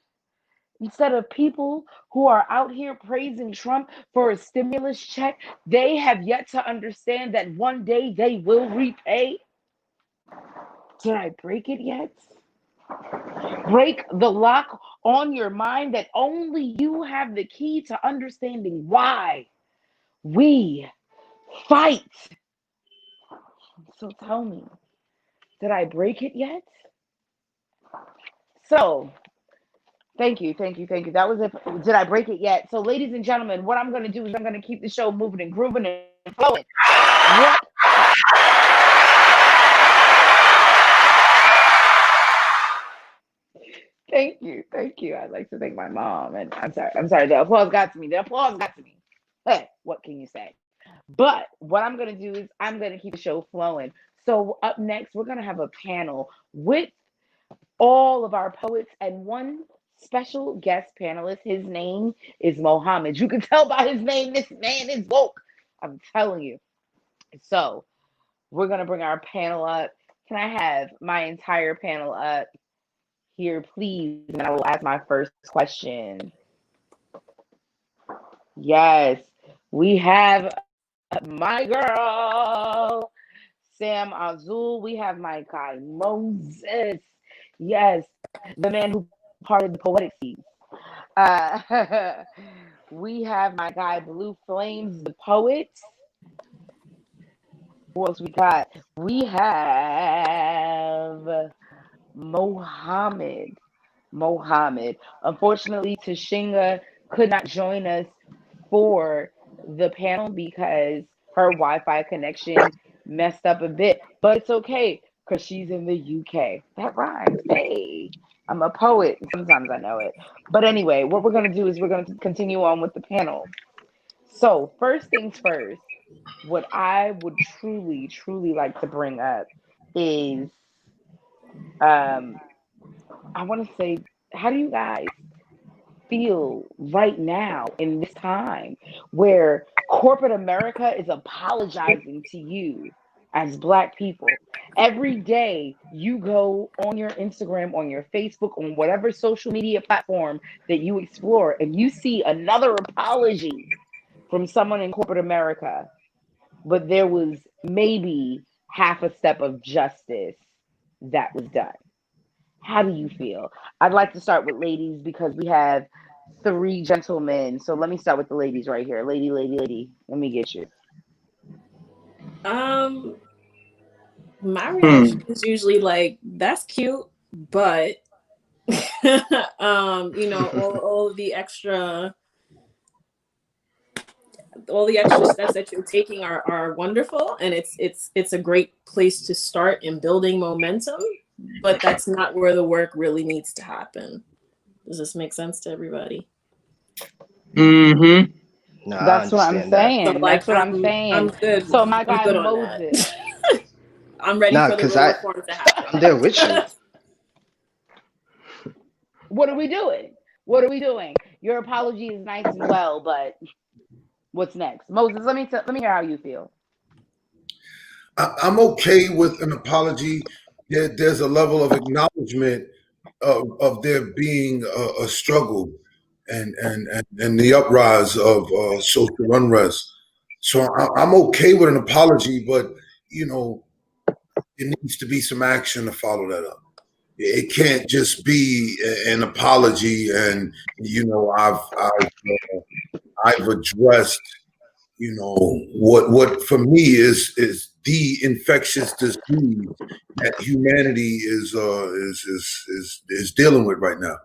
Instead of people who are out here praising Trump for a stimulus check, they have yet to understand that one day they will repay. Did I break it yet? Break the lock on your mind that only you have the key to understanding why we fight. So tell me, did I break it yet? So, thank you. That was it. Did I break it yet? So, ladies and gentlemen, what I'm going to do is I'm going to keep the show moving and grooving and flowing. What? Thank you. I'd like to thank my mom, and I'm sorry. The applause got to me. Hey, what can you say? But what I'm gonna do is I'm gonna keep the show flowing. So up next, we're gonna have a panel with all of our poets and one special guest panelist. His name is Mohammed. You can tell by his name, this man is woke. I'm telling you. So we're gonna bring our panel up. Can I have my entire panel up here, please? And I will ask my first question. Yes, we have my girl, Sam Azule. We have my guy, MowZus. Yes, the man who parted the poetic seas. Uh, we have my guy, Blue Flames, the poet. Who else we got? We have Mohammed. Mohammed. Unfortunately, Tashinga could not join us for the panel because her Wi-Fi connection messed up a bit. But it's okay because she's in the UK. That rhymes. Hey, I'm a poet. Sometimes I know it. But anyway, what we're going to do is we're going to continue on with the panel. So, first things first, what I would truly like to bring up is I want to say, how do you guys feel right now in this time where corporate America is apologizing to you as Black people? Every day you go on your Instagram, on your Facebook, on whatever social media platform that you explore, and you see another apology from someone in corporate America, but there was maybe half a step of justice that was done. How do you feel? I'd like to start with ladies because we have three gentlemen. So let me start with the ladies right here. Lady, lady, lady. Let me get you. Um, my Hmm. reaction is usually like, "That's cute," but all of the extra steps that you're taking are wonderful, and it's a great place to start in building momentum, but that's not where the work really needs to happen. Does this make sense to everybody? Mm-hmm. No, I That's what I'm understand that. So saying. like That's what I'm I'm saying. good. So my I'm guy good on that. Moses. I'm ready Nah, for the because real reforms to I'm happen. there with you. What are we doing? What are we doing? Your apology is nice and well, but what's next? Moses, let me hear how you feel. I'm okay with an apology. There's a level of acknowledgement of there being a struggle and the uprise of social unrest. So I'm okay with an apology, but you know, it needs to be some action to follow that up. It can't just be an apology, and you know, I've addressed what for me is the infectious disease that humanity is dealing with right now.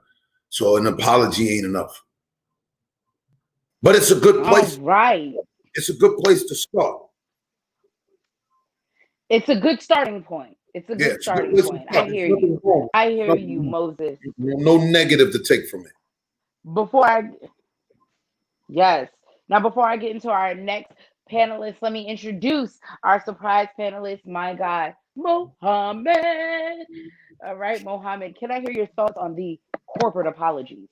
So an apology ain't enough, but it's a good All place. right. It's a good place to start. It's a good starting point. It's a Yeah, good it's a good starting place to point. I start. There's hear you. nothing wrong. I hear Nothing you, wrong. Moses. No negative to take from it. Before I Yes. Now, before I get into our next panelist, let me introduce our surprise panelist, my guy, Mohammed. All right, Mohammed, can I hear your thoughts on the corporate apologies?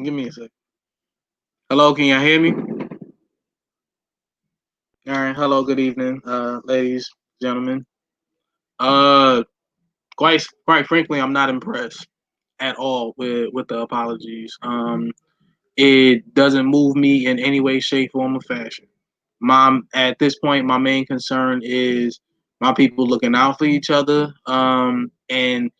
Give me a sec. Hello, can y'all hear me? All right. Hello. Good evening, ladies, gentlemen. Uh, quite frankly, I'm not impressed at all with the apologies. It doesn't move me in any way, shape, form, or fashion. At this point, my main concern is my people looking out for each other. And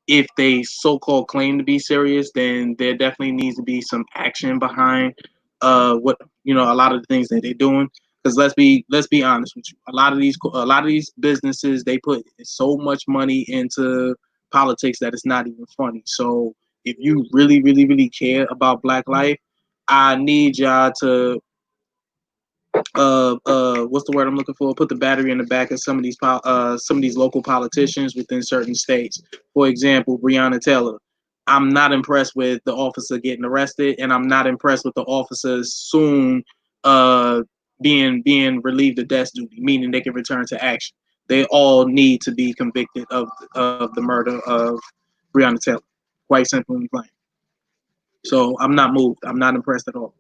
if they so-called claim to be serious, then there definitely needs to be some action behind what a lot of the things that they're doing. Because let's be honest with you, a lot of these businesses, they put so much money into politics that it's not even funny. So if you really really really care about Black life, I need y'all to what's the word I'm looking for? Put the battery in the back of some of these local politicians within certain states. For example, Breonna Taylor. I'm not impressed with the officer getting arrested, and I'm not impressed with the officers soon uh being relieved of death duty, meaning they can return to action. They all need to be convicted of the murder of Breonna Taylor. Quite simple and plain. So I'm not moved. I'm not impressed at all.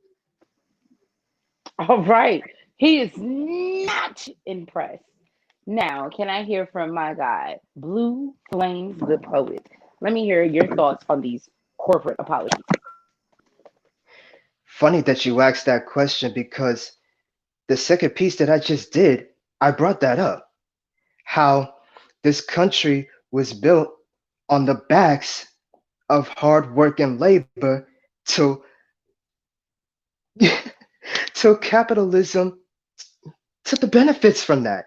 All right. He is not impressed. Now, can I hear from my guy, Blue Flames the Poet? Let me hear your thoughts on these corporate apologies. Funny that you asked that question because the second piece that I just did, I brought that up. How this country was built on the backs of hard work and labor till till capitalism took the benefits from that.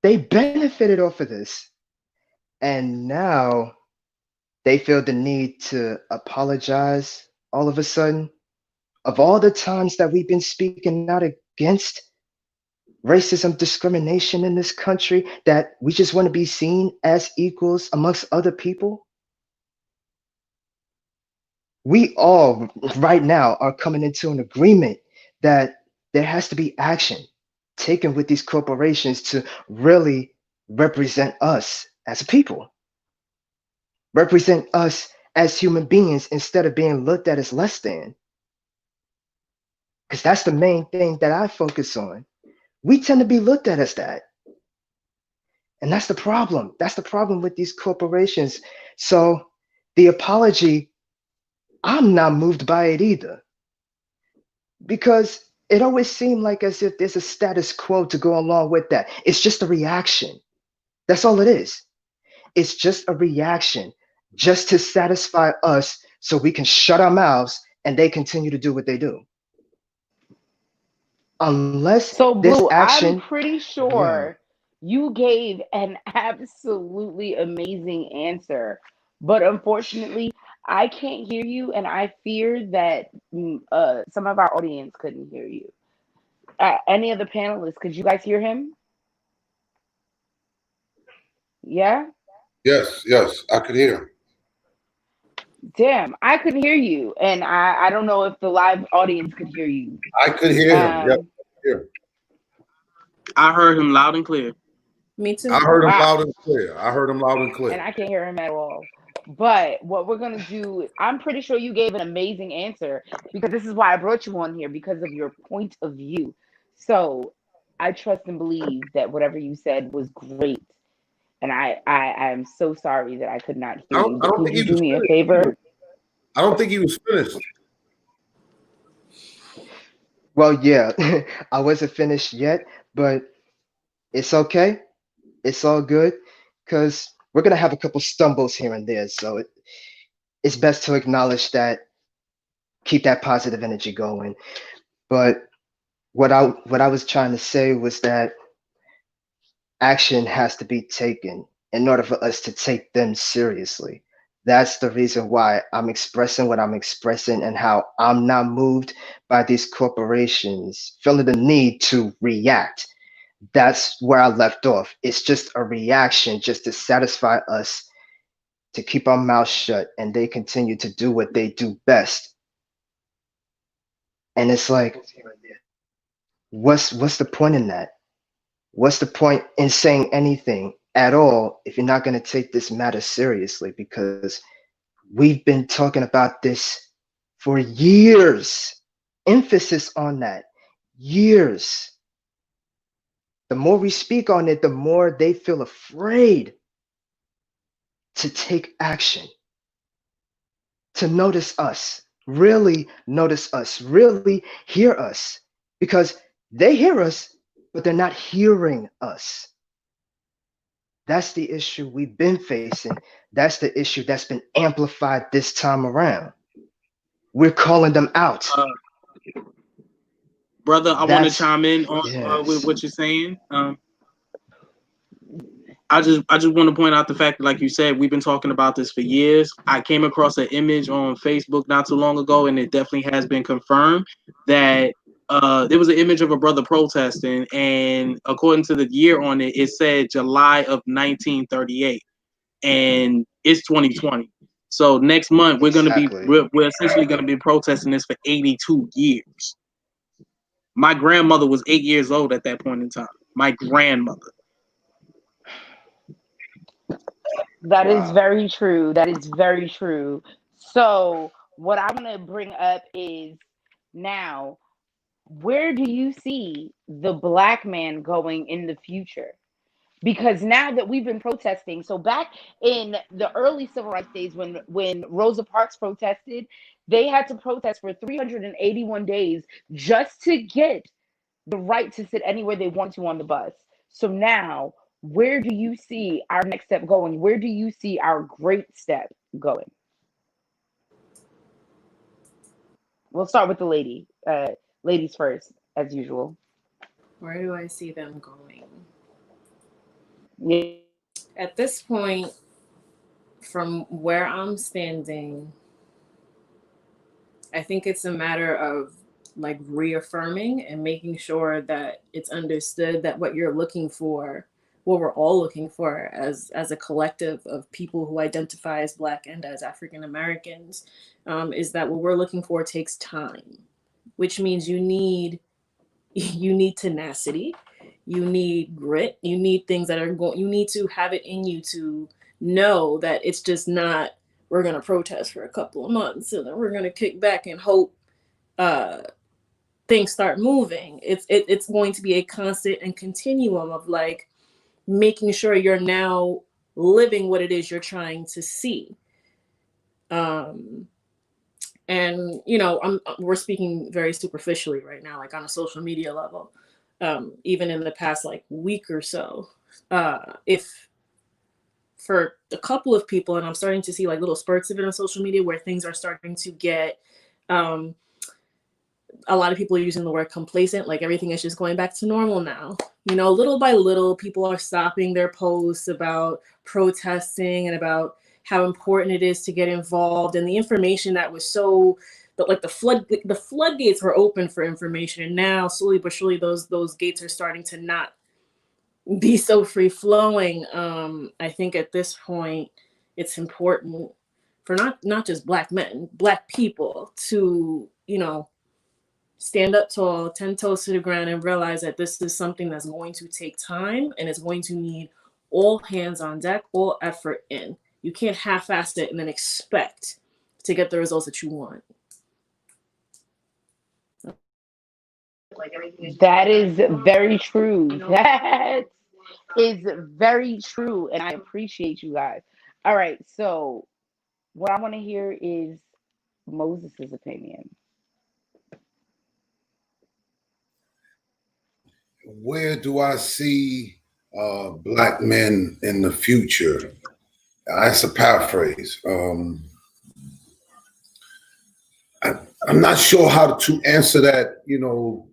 They benefited off of this. And now they feel the need to apologize all of a sudden. Of all the times that we've been speaking out against racism, discrimination in this country, that we just want to be seen as equals amongst other people, we all right now are coming into an agreement that there has to be action taken with these corporations to really represent us as a people, represent us as human beings instead of being looked at as less than. Because that's the main thing that I focus on. We tend to be looked at as that. And that's the problem. That's the problem with these corporations. So the apology, I'm not moved by it either. Because it always seemed like as if there's a status quo to go along with that. It's just a reaction. That's all it is. It's just a reaction, just to satisfy us so we can shut our mouths and they continue to do what they do. Unless So, this Blue, I'm action, pretty yeah. sure you gave an absolutely amazing answer, but unfortunately, I can't hear you, and I fear that some of our audience couldn't hear you. Any of the panelists, could you guys hear him? Yeah? Yes, I could hear him. Damn, I couldn't hear you, and I don't know if the live audience could hear you. I could hear him. Yes, Um, here. I heard him loud and clear. Me I too. heard him wow. loud and clear. I heard him loud and And clear. I can't hear him at all. But what we're gonna do, I'm pretty sure you gave an amazing answer because this is why I brought you on here because of your point of view. So I trust and believe that whatever you said was great. And I am so sorry that I could not hear you. I But don't could think you he do was me a finished. favor? I don't think he was finished. Well, yeah, I wasn't finished yet, but it's okay. It's all good because we're gonna have a couple stumbles here and there. So it's best to acknowledge that, keep that positive energy going. But what I was trying to say was that action has to be taken in order for us to take them seriously. That's the reason why I'm expressing what I'm expressing and how I'm not moved by these corporations feeling the need to react. That's where I left off. It's just a reaction just to satisfy us, to keep our mouths shut, and they continue to do what they do best. And it's like, what's the point in that? What's the point in saying anything at all if you're not going to take this matter seriously? Because we've been talking about this for years. Emphasis on that. Years. The more we speak on it, the more they feel afraid to take action, to notice us, really hear us. Because they hear us, but they're not hearing us. That's the issue we've been facing. That's the issue that's been amplified this time around. We're calling them out. Uh, Brother, I want to That's chime in on with yes. what you're saying. I just want to point out the fact that, like you said, we've been talking about this for years. I came across an image on Facebook not too long ago, and it definitely has been confirmed that there was an image of a brother protesting, and according to the year on it, it said July of 1938, and it's 2020. So next month Exactly. we're essentially gonna be protesting this for 82 years. My grandmother was 8 years old at that point in time. My grandmother. That is Wow. very true. That is very true. So what I want to bring up is now, where do you see the black man going in the future? Because now that we've been protesting, so back in the early civil rights days when Rosa Parks protested, they had to protest for 381 days just to get the right to sit anywhere they want to on the bus. So now, where do you see our next step going? Where do you see our great step going? We'll start with the lady. Ladies first, as usual. Where do I see them going? Yeah. At this point, from where I'm standing, I think it's a matter of like reaffirming and making sure that it's understood that what you're looking for, what we're all looking for as a collective of people who identify as Black and as African Americans, is that what we're looking for takes time, which means you need tenacity, you need grit, you need things that are going, you need to have it in you to know that it's just not, we're going to protest for a couple of months and then we're going to kick back and hope uh, things start moving. It's going to be a constant and continuum of like making sure you're now living what it is you're trying to see. And, you know, we're speaking very superficially right now, like on a social media level. Even in the past like week or so, if for a couple of people, and I'm starting to see like little spurts of it on social media where things are starting to get, a lot of people are using the word complacent, like everything is just going back to normal now. You know, little by little, people are stopping their posts about protesting and about how important it is to get involved. And the information that was so, but like the floodgates were open for information, and now slowly but surely those gates are starting to not be so free flowing. I think at this point, it's important for not just Black men, Black people to, you know, stand up tall, 10 toes to the ground, and realize that this is something that's going to take time and it's going to need all hands on deck, all effort in. You can't half-ass it and then expect to get the results that you want. That is very true. That is very true. And I appreciate you guys. All right. So, what I want to hear is MowZus's opinion. Where do I see Black men in the future? That's a paraphrase. I'm not sure how to answer that, you know,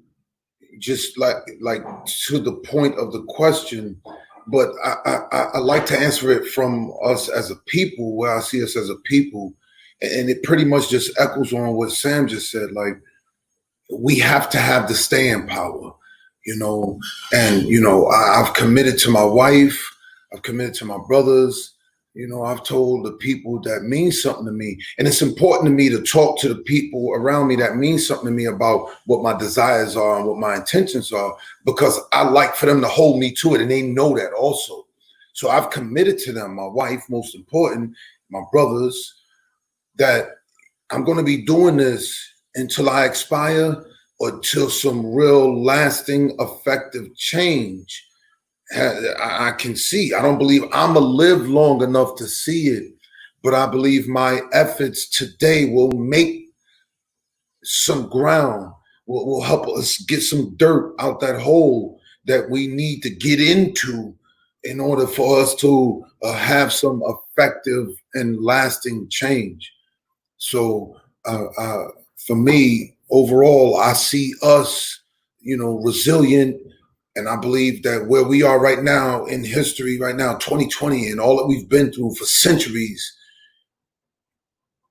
just like to the point of the question, but I like to answer it from us as a people, where I see us as a people, and it pretty much just echoes on what Sam just said. Like, we have to have the staying power, you know, and, you know, I've committed to my wife, I've committed to my brothers, you know, I've told the people that mean something to me. And it's important to me to talk to the people around me that mean something to me about what my desires are and what my intentions are, because I like for them to hold me to it, and they know that also. So I've committed to them, my wife, most important, my brothers, that I'm going to be doing this until I expire, or till some real lasting, effective change I can see. I don't believe I'm gonna live long enough to see it, but I believe my efforts today will make some ground, will help us get some dirt out that hole that we need to get into in order for us to have some effective and lasting change. So for me, overall, I see us, you know, resilient. And I believe that where we are right now in history, right now, 2020, and all that we've been through for centuries,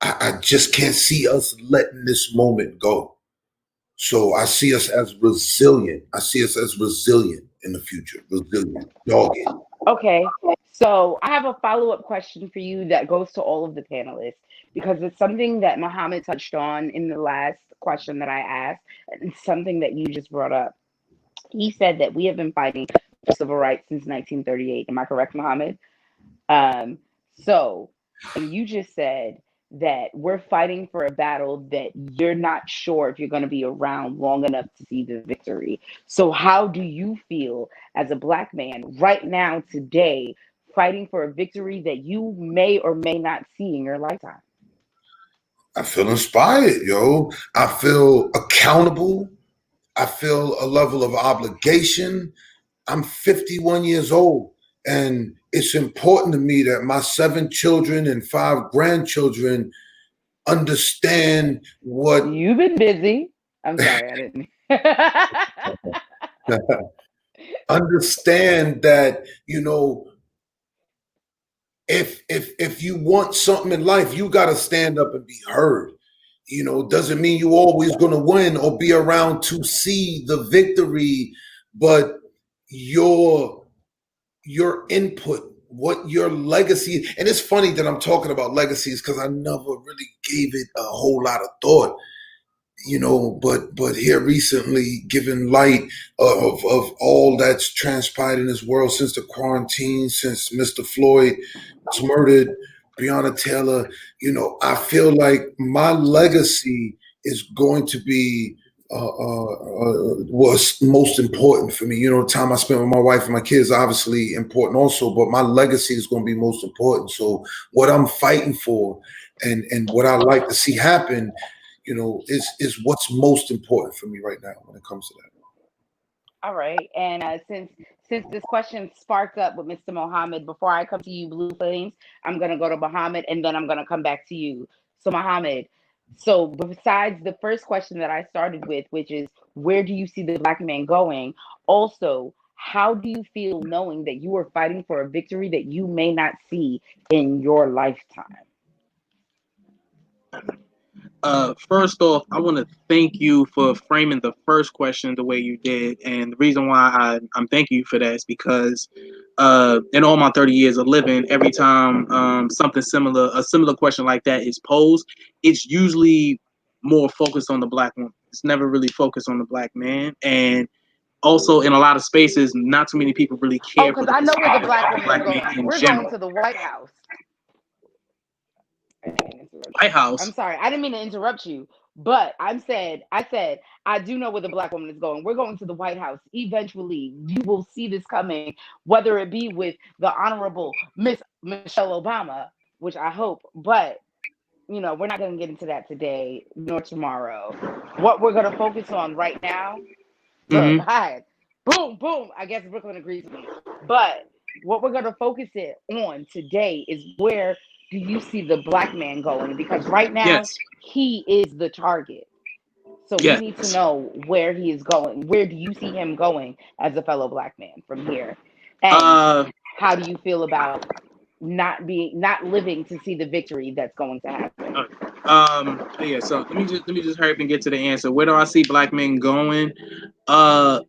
I just can't see us letting this moment go. So I see us as resilient. I see us as resilient in the future, resilient, dogged. Okay. So, I have a follow-up question for you that goes to all of the panelists, because it's something that Muhammad touched on in the last question that I asked, and something that you just brought up. He said that we have been fighting for civil rights since 1938. Am I correct, Muhammad? Um, so, and you just said that we're fighting for a battle that you're not sure if you're going to be around long enough to see the victory. So, how do you feel as a Black man right now, today, fighting for a victory that you may or may not see in your lifetime? I feel inspired, yo. I feel accountable. I feel a level of obligation. I'm 51 years old, and it's important to me that my 7 children and 5 grandchildren understand what You've been busy. I'm sorry, I didn't. understand that, you know, if you want something in life, you got to stand up and be heard. You know, doesn't mean you always going to win or be around to see the victory, but your input, what your legacy. And it's funny that I'm talking about legacies, because I never really gave it a whole lot of thought, you know, but here recently, given light of all that's transpired in this world since the quarantine, since Mr. Floyd was murdered, Breonna Taylor, you know, I feel like my legacy is going to be what's most important for me. You know, the time I spent with my wife and my kids, obviously important also, but my legacy is going to be most important. So what I'm fighting for And what I like to see happen, is what's most important for me right now when it comes to that. All right. And since this question sparked up with Mr. Mohammed, before I come to you, Blue Flames, I'm gonna go to Mohammed and then I'm gonna come back to you. So Mohammed, so besides the first question that I started with, which is where do you see the black man going? Also, how do you feel knowing that you are fighting for a victory that you may not see in your lifetime? First off, I want to thank you for framing the first question the way you did, and the reason why I'm thanking you for that is because in all my 30 years of living, every time a similar question like that is posed, it's usually more focused on the black woman. It's never really focused on the black man, and also in a lot of spaces, not too many people really Oh, care for because the I know where the perspective black of the woman is black man going. in We're going general. to the White House. I didn't mean to interrupt White you. House. I'm sorry. I didn't mean to interrupt you. But I said, I do know where the black woman is going. We're going to the White House. Eventually, you will see this coming, whether it be with the Honorable Miss Michelle Obama, which I hope. But we're not going to get into that today nor tomorrow. What we're going to focus on right now. Look, Mm-hmm. hi, boom, boom. I guess Brooklyn agrees with me. But what we're going to focus it on today is where do you see the black man going? Because right now, Yes. he is the target. So we need to Yes. know where he is going. Where do you see him going as a fellow black man from here? And Uh, how do you feel about not living to see the victory that's going to happen? yeah. So let me just hurry up and get to the answer. Where do I see black men going? Uh,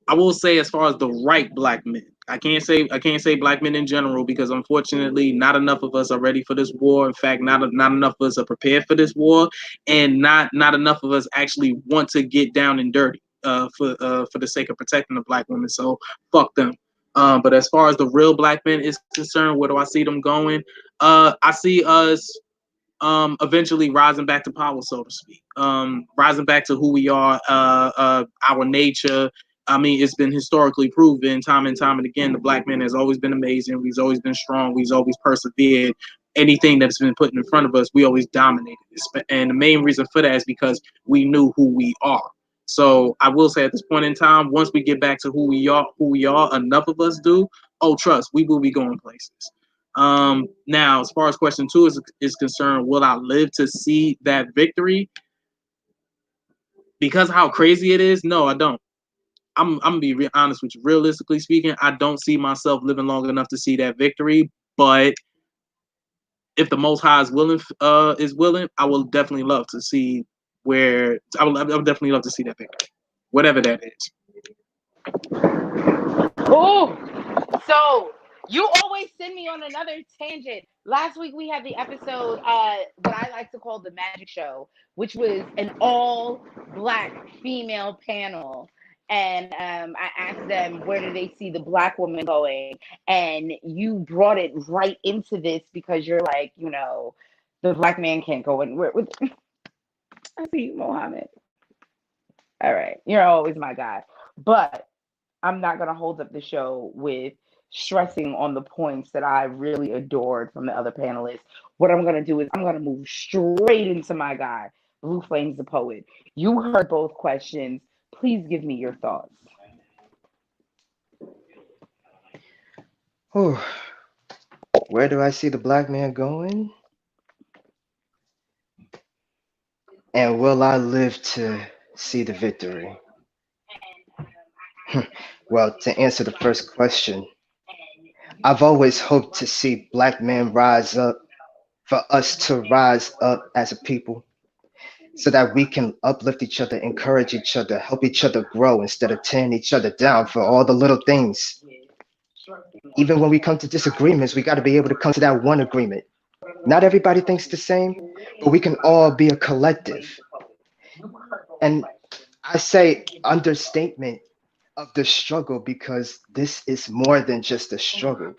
I will say as far as the right black men. I can't say black men in general because unfortunately not enough of us are ready for this war. In fact, not enough of us are prepared for this war, and not enough of us actually want to get down and dirty for the sake of protecting the black women. So fuck them. But as far as the real black men is concerned, where do I see them going? I see us eventually rising back to power, so to speak, rising back to who we are, our nature. I mean, it's been historically proven time and time and again. The black man has always been amazing. We've always been strong. We've always persevered. Anything that's been put in front of us, we always dominated. And the main reason for that is because we knew who we are. So I will say at this point in time, once we get back to who we are, enough of us do. Oh, trust, we will be going places. Now, as far as question two is concerned, will I live to see that victory? Because of how crazy it is, no, I don't. I'm gonna be honest with you. Realistically speaking, I don't see myself living long enough to see that victory. But if the Most High is willing, I will definitely love to see I would definitely love to see that victory, whatever that is. Oh, so you always send me on another tangent. Last week we had the episode, what I like to call the magic show, which was an all black female panel. And I asked them where do they see the black woman going, and you brought it right into this because you're like, the black man can't go in. I see you, Mohammed. All right, you're always my guy, but I'm not going to hold up the show with stressing on the points that I really adored from the other panelists. What I'm going to do is I'm going to move straight into my guy, Blue Flames the Poet. You heard both questions. Please give me your thoughts. Oh, where do I see the black man going? And will I live to see the victory? Well, to answer the first question, I've always hoped to see black men rise up, for us to rise up as a people, so that we can uplift each other, encourage each other, help each other grow instead of tearing each other down for all the little things. Even when we come to disagreements, we got to be able to come to that one agreement. Not everybody thinks the same, but we can all be a collective. And I say understatement of the struggle because this is more than just a struggle.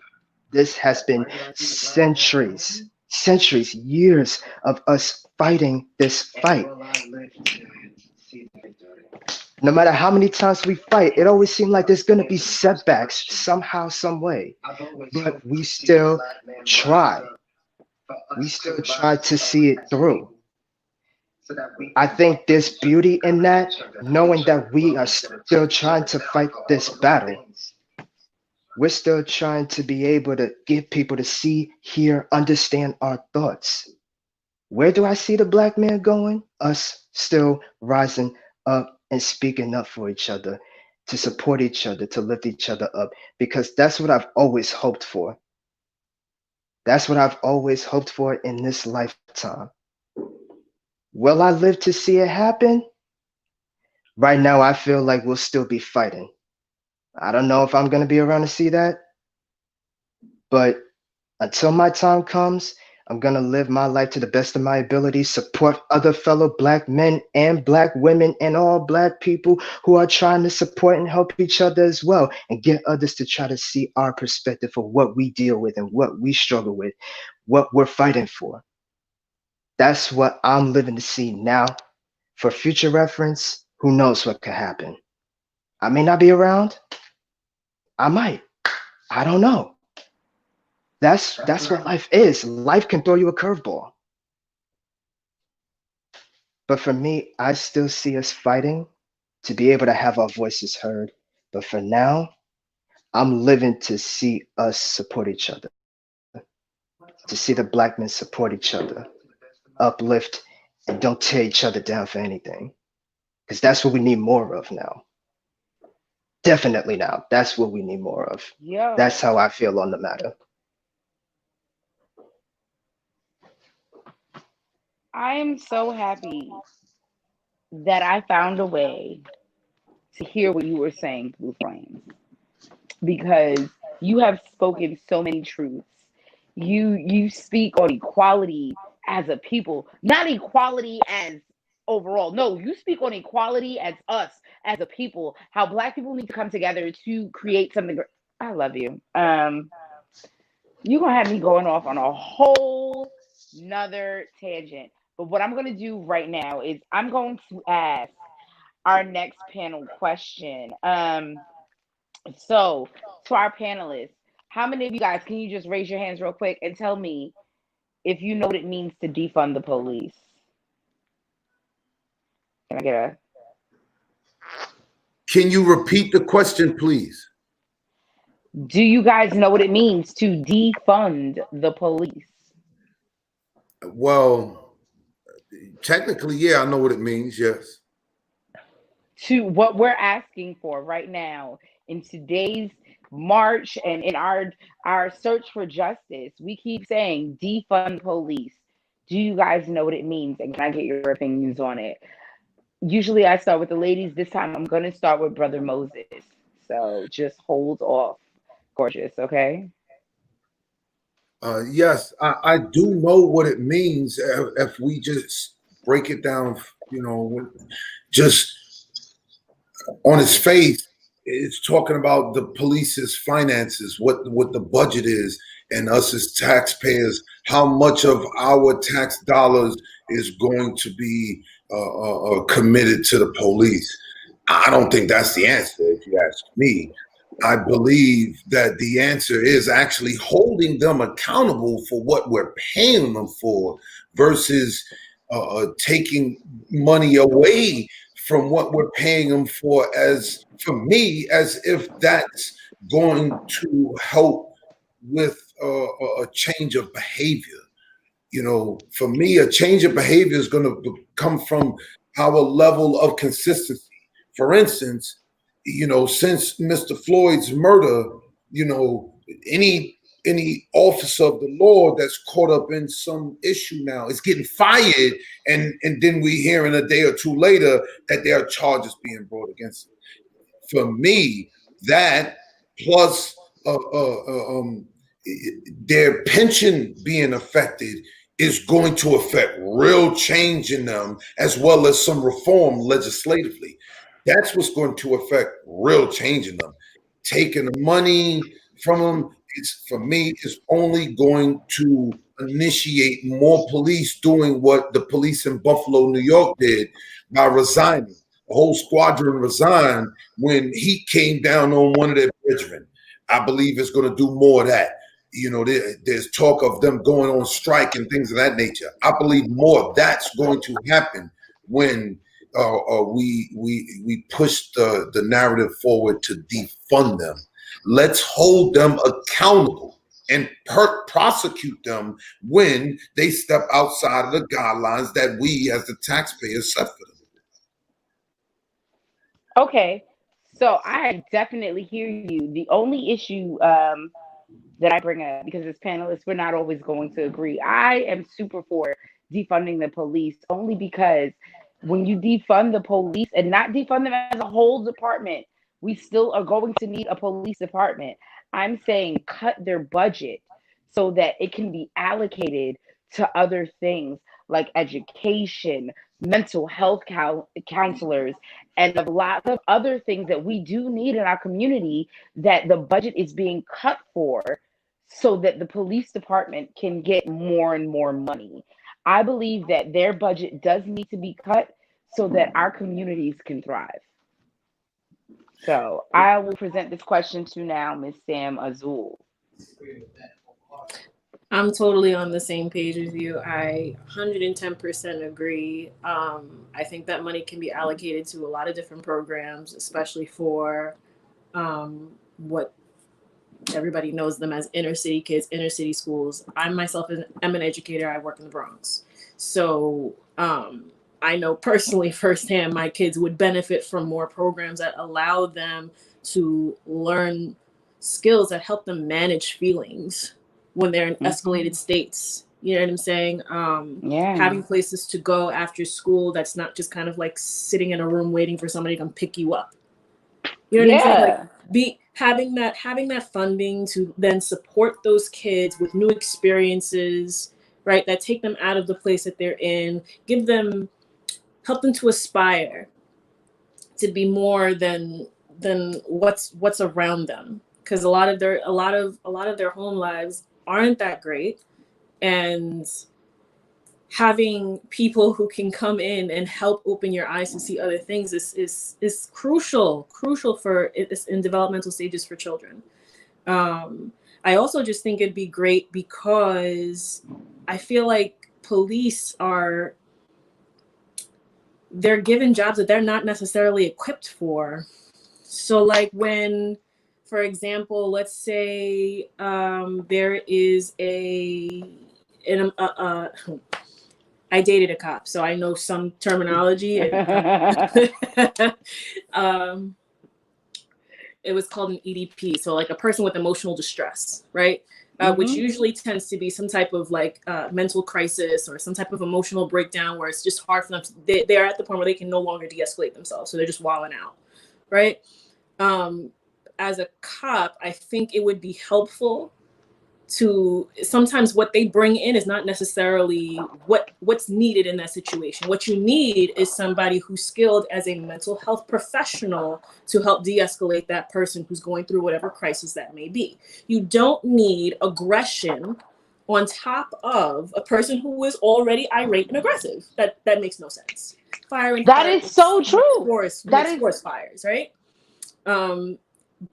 This has been centuries, years of us fighting this fight. No matter how many times we fight, it always seems like there's going to be setbacks somehow, some way. But we still try. we still try to see it through. I think there's beauty in that, knowing that we are still trying to fight this battle. We're still trying to be able to get people to see, hear, understand our thoughts. Where do I see the black man going? Us still rising up and speaking up for each other, to support each other, to lift each other up, because that's what I've always hoped for. That's what I've always hoped for in this lifetime. Will I live to see it happen? Right now, I feel like we'll still be fighting. I don't know if I'm going to be around to see that, but until my time comes, I'm going to live my life to the best of my ability, support other fellow black men and black women and all black people who are trying to support and help each other as well, and get others to try to see our perspective of what we deal with and what we struggle with, what we're fighting for. That's what I'm living to see now. For future reference, who knows what could happen? I may not be around. I might. I don't know. That's what life is. Life can throw you a curveball. But for me, I still see us fighting to be able to have our voices heard. But for now, I'm living to see us support each other, to see the black men support each other, uplift, and don't tear each other down for anything. Because that's what we need more of now. Definitely now. That's what we need more of. Yo, That's how I feel on the matter. I am so happy that I found a way to hear what you were saying, Blue Flames, because you have spoken so many truths. You speak on equality as a people, not equality as overall. No, you speak on equality as us as a people. How black people need to come together to create something. I love you. You're gonna have me going off on a whole nother tangent. But what I'm gonna do right now is I'm going to ask our next panel question. So to our panelists, how many of you guys can you just raise your hands real quick and tell me if you know what it means to defund the police? Can I get a Can you repeat the question, please? do you guys know what it means to defund the police? Well, technically, yeah, I know what it means. Yes. To what we're asking for right now in today's march and in our search for justice, we keep saying defund police. Do you guys know what it means, and can I get your opinions on it? Usually I start with the ladies. This time I'm going to start with Brother MowZus, so just hold off, gorgeous. Okay. Yes, I do know what it means if we just break it down, just on its face. It's talking about the police's finances, what the budget is, and us as taxpayers, how much of our tax dollars is going to be committed to the police. I don't think that's the answer, if you ask me. I believe that the answer is actually holding them accountable for what we're paying them for versus taking money away from what we're paying them for, as for me, as if that's going to help with a change of behavior. For me, a change of behavior is going to come from our level of consistency. For instance, since Mr. Floyd's murder, any officer of the law that's caught up in some issue now is getting fired, and then we hearing a day or two later that there are charges being brought against them. For me, that plus their pension being affected is going to affect real change in them, as well as some reform legislatively. That's what's going to affect real change in them. Taking the money from them, for me, is only going to initiate more police doing what the police in Buffalo, New York did by resigning. The whole squadron resigned when he came down on one of their brethren. I believe it's going to do more of that. there's talk of them going on strike and things of that nature. I believe more of that's going to happen when we push the narrative forward to defund them. Let's hold them accountable and prosecute them when they step outside of the guidelines that we as the taxpayers set for them. Okay, so I definitely hear you. The only issue that I bring up, because as panelists, we're not always going to agree. I am super for defunding the police only because when you defund the police and not defund them as a whole department, we still are going to need a police department. I'm saying cut their budget so that it can be allocated to other things like education, mental health counselors, and a lot of other things that we do need in our community that the budget is being cut for so that the police department can get more and more money. I believe that their budget does need to be cut so that our communities can thrive. So I will present this question to now Miss Sam Azule. I'm totally on the same page with you. I 110% agree. I think that money can be allocated to a lot of different programs, especially for what everybody knows them as inner city kids, inner city schools. I myself am an educator. I work in the Bronx. So I know personally firsthand my kids would benefit from more programs that allow them to learn skills that help them manage feelings when they're in escalated states. You know what I'm saying? Yeah. Having places to go after school that's not just kind of like sitting in a room waiting for somebody to come pick you up. You know what I'm saying? Like having that funding to then support those kids with new experiences, right? That take them out of the place that they're in, help them to aspire to be more than what's around them. Because a lot of their home lives aren't that great, and having people who can come in and help open your eyes to see other things is crucial for it's in developmental stages for children. I also just think it'd be great because I feel like police they're given jobs that they're not necessarily equipped for. So like when, for example, let's say there is I dated a cop, so I know some terminology. It was called an EDP, so like a person with emotional distress, right? Which usually tends to be some type of like mental crisis or some type of emotional breakdown where it's just hard for them. They're at the point where they can no longer de-escalate themselves, so they're just wilding out, right? As a cop, I think it would be helpful to sometimes what they bring in is not necessarily what's needed in that situation. What you need is somebody who's skilled as a mental health professional to help de-escalate that person who's going through whatever crisis that may be. You don't need aggression on top of a person who is already irate and aggressive. That makes no sense. Firing that is so true. Forest fires, right?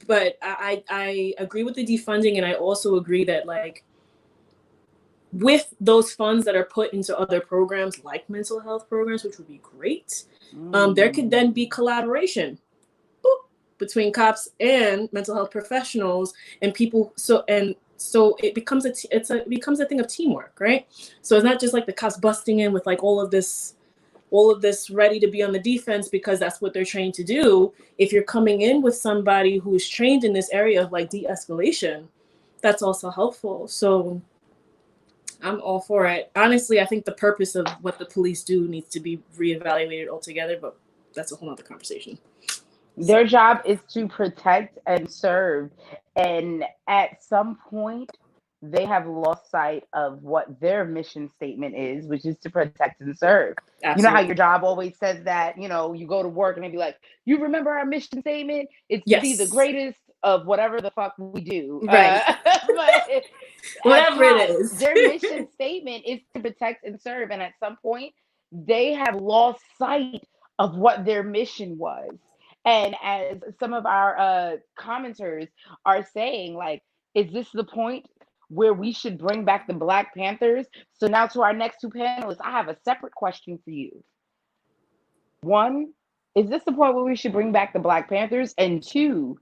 But I agree with the defunding, and I also agree that like with those funds that are put into other programs like mental health programs, which would be great, there could then be collaboration between cops and mental health professionals and people. So it becomes it becomes a thing of teamwork, right? So it's not just like the cops busting in with like all of this ready to be on the defense because that's what they're trained to do. If you're coming in with somebody who is trained in this area of like de-escalation, that's also helpful. So I'm all for it. Honestly, I think the purpose of what the police do needs to be reevaluated altogether, but that's a whole other conversation. Their job is to protect and serve. And at some point, they have lost sight of what their mission statement is, which is to protect and serve. Absolutely. You know how your job always says that, you go to work and they be like, you remember our mission statement? It's to be the greatest of whatever the fuck we do. Right. But whatever it is. Their mission statement is to protect and serve. And at some point, they have lost sight of what their mission was. And as some of our commenters are saying, like, is this the point where we should bring back the Black Panthers? So now to our next two panelists, I have a separate question for you. One, is this the point where we should bring back the Black Panthers? And two,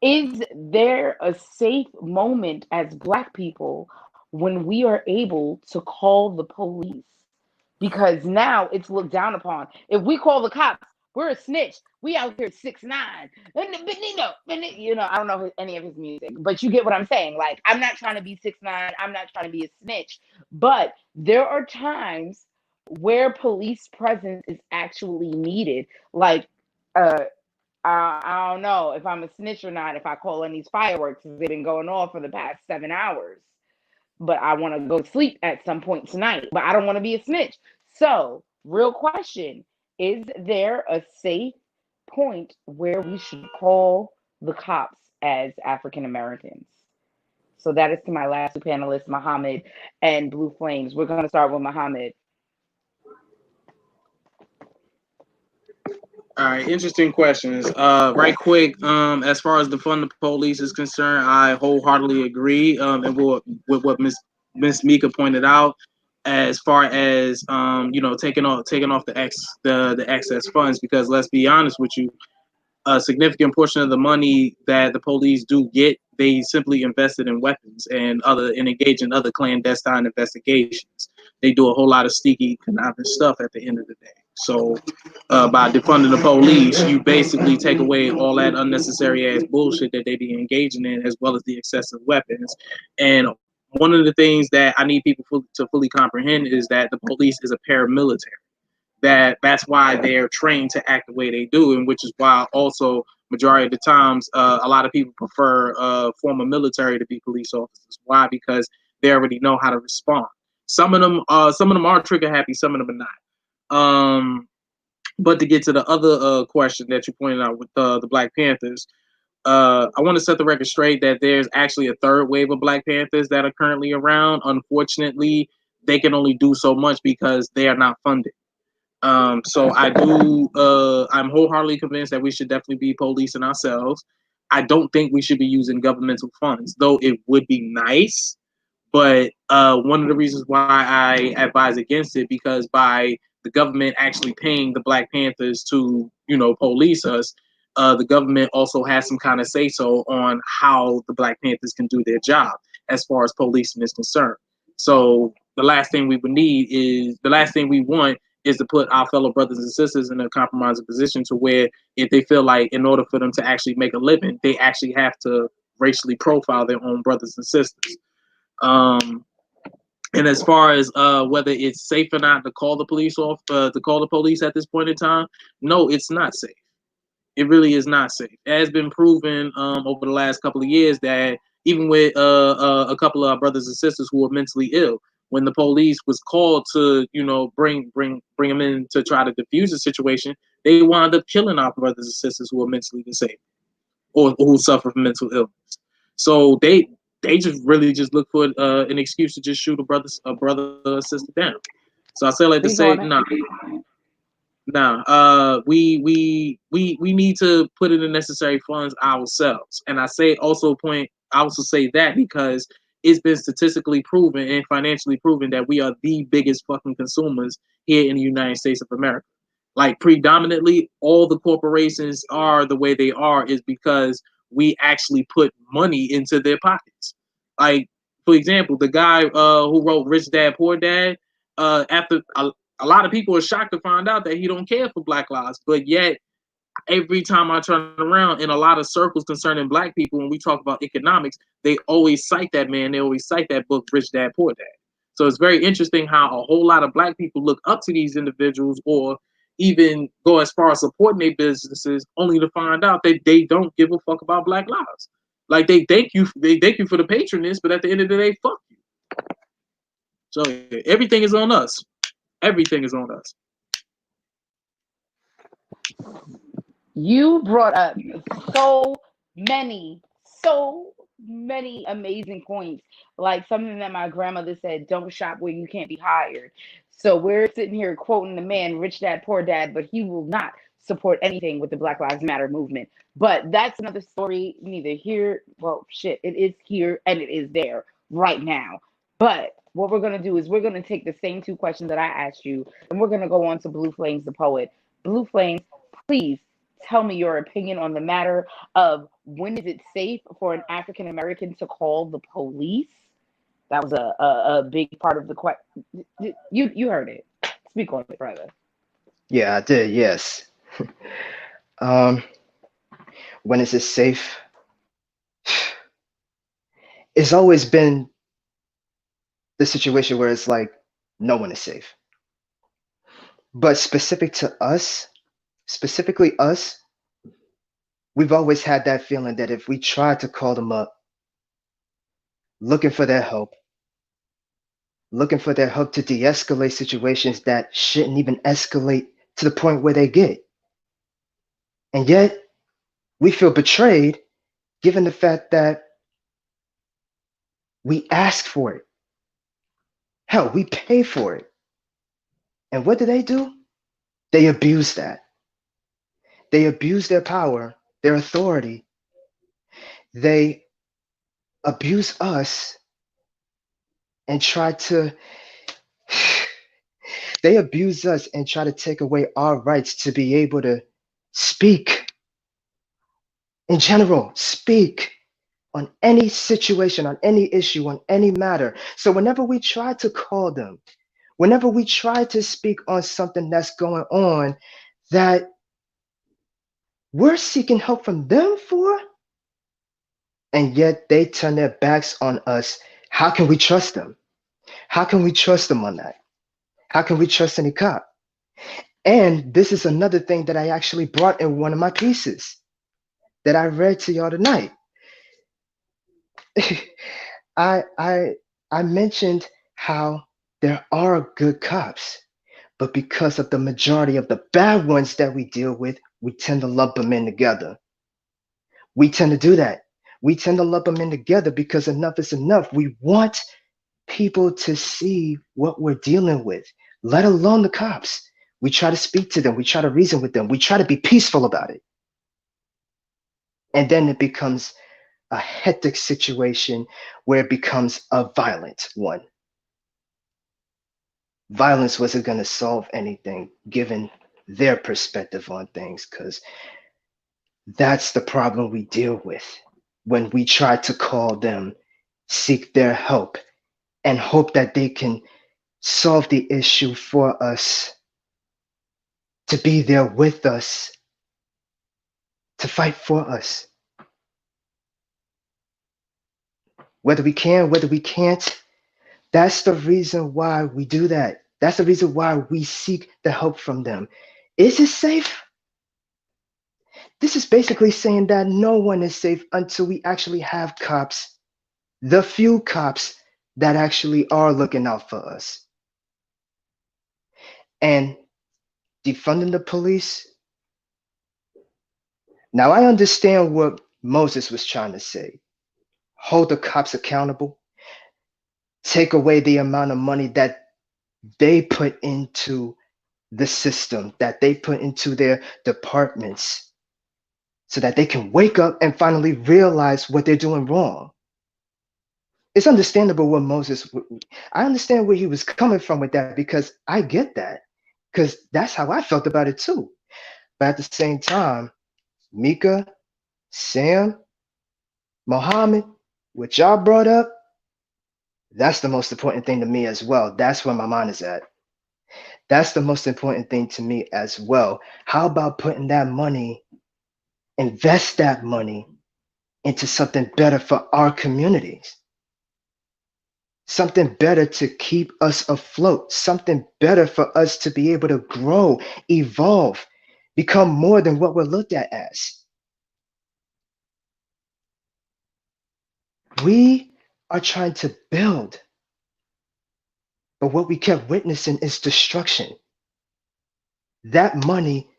is there a safe moment as Black people when we are able to call the police? Because now it's looked down upon. If we call the cops, we're a snitch. We out here 6ix9ine. I don't know any of his music, but you get what I'm saying. Like, I'm not trying to be 6ix9ine. I'm not trying to be a snitch. But there are times where police presence is actually needed. Like, uh, I don't know if I'm a snitch or not if I call in these fireworks. They've been going off for the past 7 hours. But I want to go to sleep at some point tonight. But I don't want to be a snitch. So, real question, is there a safe point where we should call the cops as African Americans? So, that is to my last two panelists, Muhammad and Blue Flames. We're going to start with Muhammad. All right, interesting questions. Right quick, as far as defund the police is concerned, I wholeheartedly agree. And with what Miss Meka pointed out, as far as taking off the excess funds, because let's be honest with you, a significant portion of the money that the police do get, they simply invested in weapons and engage in other clandestine investigations. They do a whole lot of sneaky, conniving stuff at the end of the day. So, by defunding the police, you basically take away all that unnecessary ass bullshit that they be engaging in, as well as the excessive weapons. And one of the things that I need people to fully comprehend is that the police is a paramilitary. That's why they're trained to act the way they do, and which is why also majority of the times a lot of people prefer former military to be police officers. Why? Because they already know how to respond. Some of them are trigger happy, some of them are not. But to get to the other question that you pointed out with the Black Panthers, I want to set the record straight that there's actually a third wave of Black Panthers that are currently around. Unfortunately, they can only do so much because they are not funded. So I'm wholeheartedly convinced that we should definitely be policing ourselves. I don't think we should be using governmental funds, though it would be nice. But one of the reasons why I advise against it, because by the government actually paying the Black Panthers to, police us, the government also has some kind of say so on how the Black Panthers can do their job as far as policing is concerned. So the last thing we want is to put our fellow brothers and sisters in a compromising position to where if they feel like in order for them to actually make a living, they actually have to racially profile their own brothers and sisters. And as far as whether it's safe or not to call the police at this point in time, no, it's not safe. It really is not safe. It has been proven over the last couple of years that even with a couple of our brothers and sisters who are mentally ill, when the police was called to, bring them in to try to defuse the situation, they wound up killing our brothers and sisters who are mentally disabled or who suffer from mental illness. So they just really just look for an excuse to just shoot a brother or sister down. So I say like to say, we need to put in the necessary funds ourselves. And I also say that because it's been statistically proven and financially proven that we are the biggest fucking consumers here in the United States of America. Like predominantly all the corporations are the way they are is because we actually put money into their pockets. Like, for example, the guy who wrote Rich Dad Poor Dad, after a lot of people are shocked to find out that he don't care for Black lives, but yet every time I turn around in a lot of circles concerning Black people, when we talk about economics, they always cite that man. They always cite that book, Rich Dad Poor Dad. So it's very interesting how a whole lot of Black people look up to these individuals or even go as far as supporting their businesses, only to find out that they don't give a fuck about Black lives. Like they thank you for the patronage, but at the end of the day, fuck you. So everything is on us. Everything is on us. You brought up so many amazing points. Like something that my grandmother said, don't shop where you can't be hired. So we're sitting here quoting the man, Rich Dad, Poor Dad, but he will not support anything with the Black Lives Matter movement. But that's another story, neither here, well, shit, it is here and it is there. right now. But what we're going to do is we're going to take the same two questions that I asked you, and we're going to go on to Blue Flames, the poet. Blue Flames, please tell me your opinion on the matter of when is it safe for an African American to call the police? That was a big part of the question. You heard it. Speak on it, brother. Yeah, I did. Yes. Um, when is it safe? It's always been the situation where it's like no one is safe. But specifically us, we've always had that feeling that if we try to call them up, looking for their help, looking for their help to de-escalate situations that shouldn't even escalate to the point where they get. And yet, we feel betrayed given the fact that we ask for it. Hell, we pay for it. And what do? They abuse that. They abuse their power, their authority. They abuse us and try to they abuse us and try to take away our rights to be able to speak in general, speak on any situation, on any issue, on any matter. So whenever we try to call them, whenever we try to speak on something that's going on that we're seeking help from them for, and yet they turn their backs on us, how can we trust them? How can we trust them on that? How can we trust any cop? And this is another thing that I actually brought in one of my pieces that I read to y'all tonight. I I I mentioned how there are good cops, but because of the majority of the bad ones that we deal with, we tend to lump them in together. We tend to do that. We tend to lump them in together because enough is enough. We want people to see what we're dealing with, let alone the cops. We try to speak to them. We try to reason with them. We try to be peaceful about it. And then it becomes a hectic situation where it becomes a violent one. Violence wasn't going to solve anything given their perspective on things, because that's the problem we deal with when we try to call them, seek their help, and hope that they can solve the issue for us, to be there with us, to fight for us. Whether we can, whether we can't, that's the reason why we do that. That's the reason why we seek the help from them. Is it safe? This is basically saying that no one is safe until we actually have cops, the few cops that actually are looking out for us. And defunding the police. Now, I understand what MowZus was trying to say. Hold the cops accountable, take away the amount of money that they put into the system, that they put into their departments, so that they can wake up and finally realize what they're doing wrong. It's understandable what I understand where he was coming from with that, because I get that, because that's how I felt about it too. But at the same time, Meka, Sam, Mohammed, what y'all brought up, that's the most important thing to me as well. That's where my mind is at. That's the most important thing to me as well. How about putting that money, invest that money into something better for our communities? Something better to keep us afloat, something better for us to be able to grow, evolve, become more than what we're looked at as. We are trying to build, but what we kept witnessing is destruction. That money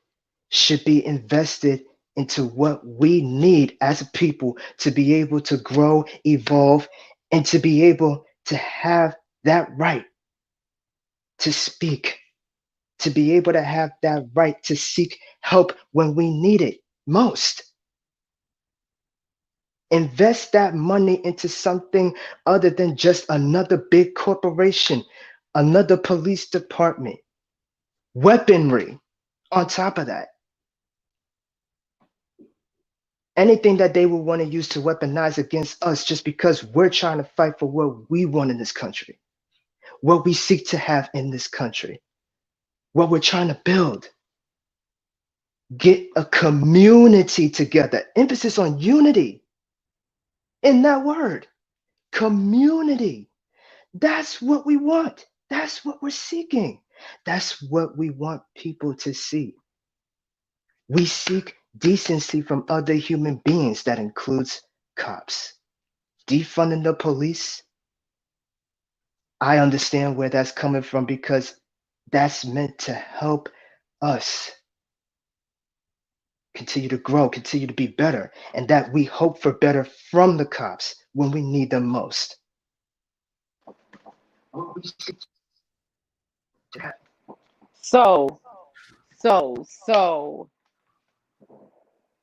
should be invested into what we need as a people to be able to grow, evolve, and to be able to have that right to speak, to be able to have that right to seek help when we need it most. Invest that money into something other than just another big corporation, another police department, weaponry on top of that. Anything that they would want to use to weaponize against us just because we're trying to fight for what we want in this country, what we seek to have in this country, what we're trying to build. Get a community together. Emphasis on unity in that word. Community. That's what we want. That's what we're seeking. That's what we want people to see. We seek decency from other human beings. That includes cops. Defunding the police, I understand where that's coming from because that's meant to help us continue to grow, continue to be better, and that we hope for better from the cops when we need them most. So, so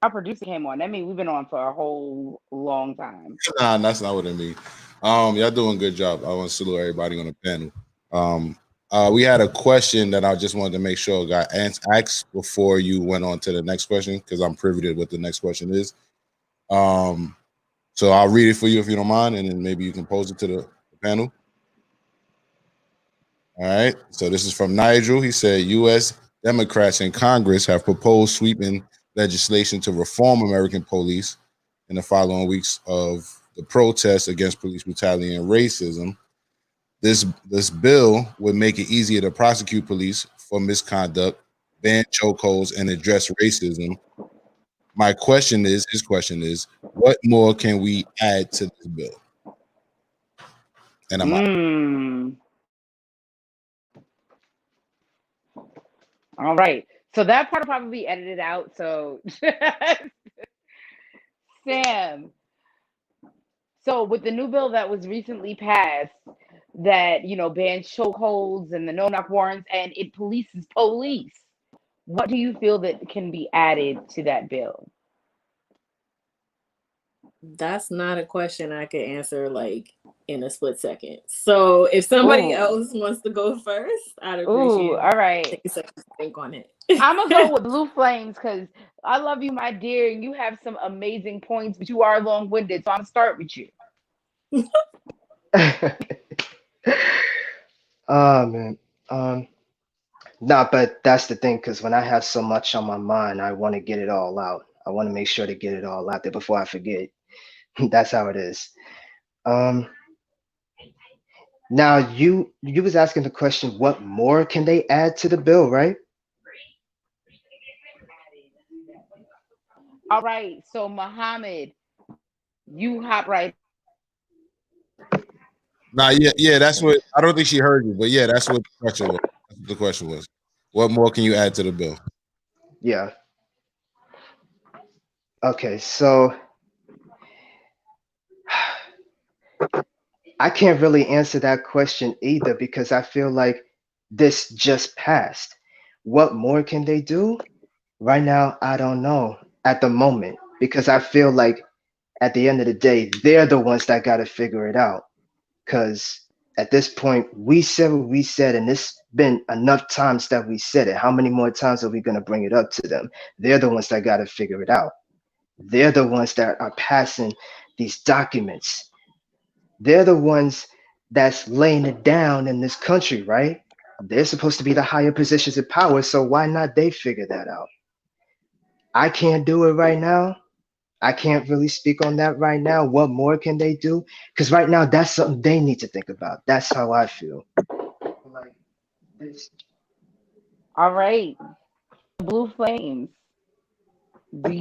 our producer came on. That means we've been on for a whole long time. Nah, that's not what I mean. Y'all doing a good job. I want to salute everybody on the panel. We had a question that I just wanted to make sure got asked before you went on to the next question because I'm privy to what the next question is. So I'll read it for you if you don't mind, and then maybe you can pose it to the panel. All right. So this is from Nigel. He said, U.S. Democrats in Congress have proposed sweeping legislation to reform American police in the following weeks of the protests against police brutality and racism. This bill would make it easier to prosecute police for misconduct, ban chokeholds, and address racism. His question is, what more can we add to this bill? And I'm out. All right. So that part will probably be edited out. So Sam. So with the new bill that was recently passed that, bans chokeholds and the no-knock warrants and it polices police, what do you feel that can be added to that bill? That's not a question I could answer like in a split second. So if somebody else wants to go first, I'd appreciate it. All right. Take a second to think on it. I'm gonna go with Blue Flames because I love you, my dear, and you have some amazing points, but you are long-winded, so I'm gonna start with you. Oh man. Nah, but that's the thing, because when I have so much on my mind, I want to get it all out. I want to make sure to get it all out there before I forget. That's how it is. Now you was asking the question, what more can they add to the bill, right? All right, so Muhammad, you hop right. Nah, yeah, that's what I don't think she heard you, but yeah, that's what the question was. That's what the question was. What more can you add to the bill? Yeah. Okay, so I can't really answer that question either because I feel like this just passed. What more can they do? Right now, I don't know at the moment because I feel like at the end of the day, they're the ones that got to figure it out. Because at this point, we said what we said, and it's been enough times that we said it. How many more times are we going to bring it up to them? They're the ones that got to figure it out. They're the ones that are passing these documents. They're the ones that's laying it down in this country, right? They're supposed to be the higher positions of power, so why not they figure that out? I can't do it right now. I can't really speak on that right now. What more can they do? Because right now, that's something they need to think about. That's how I feel. Like this. All right, Blue Flames. Have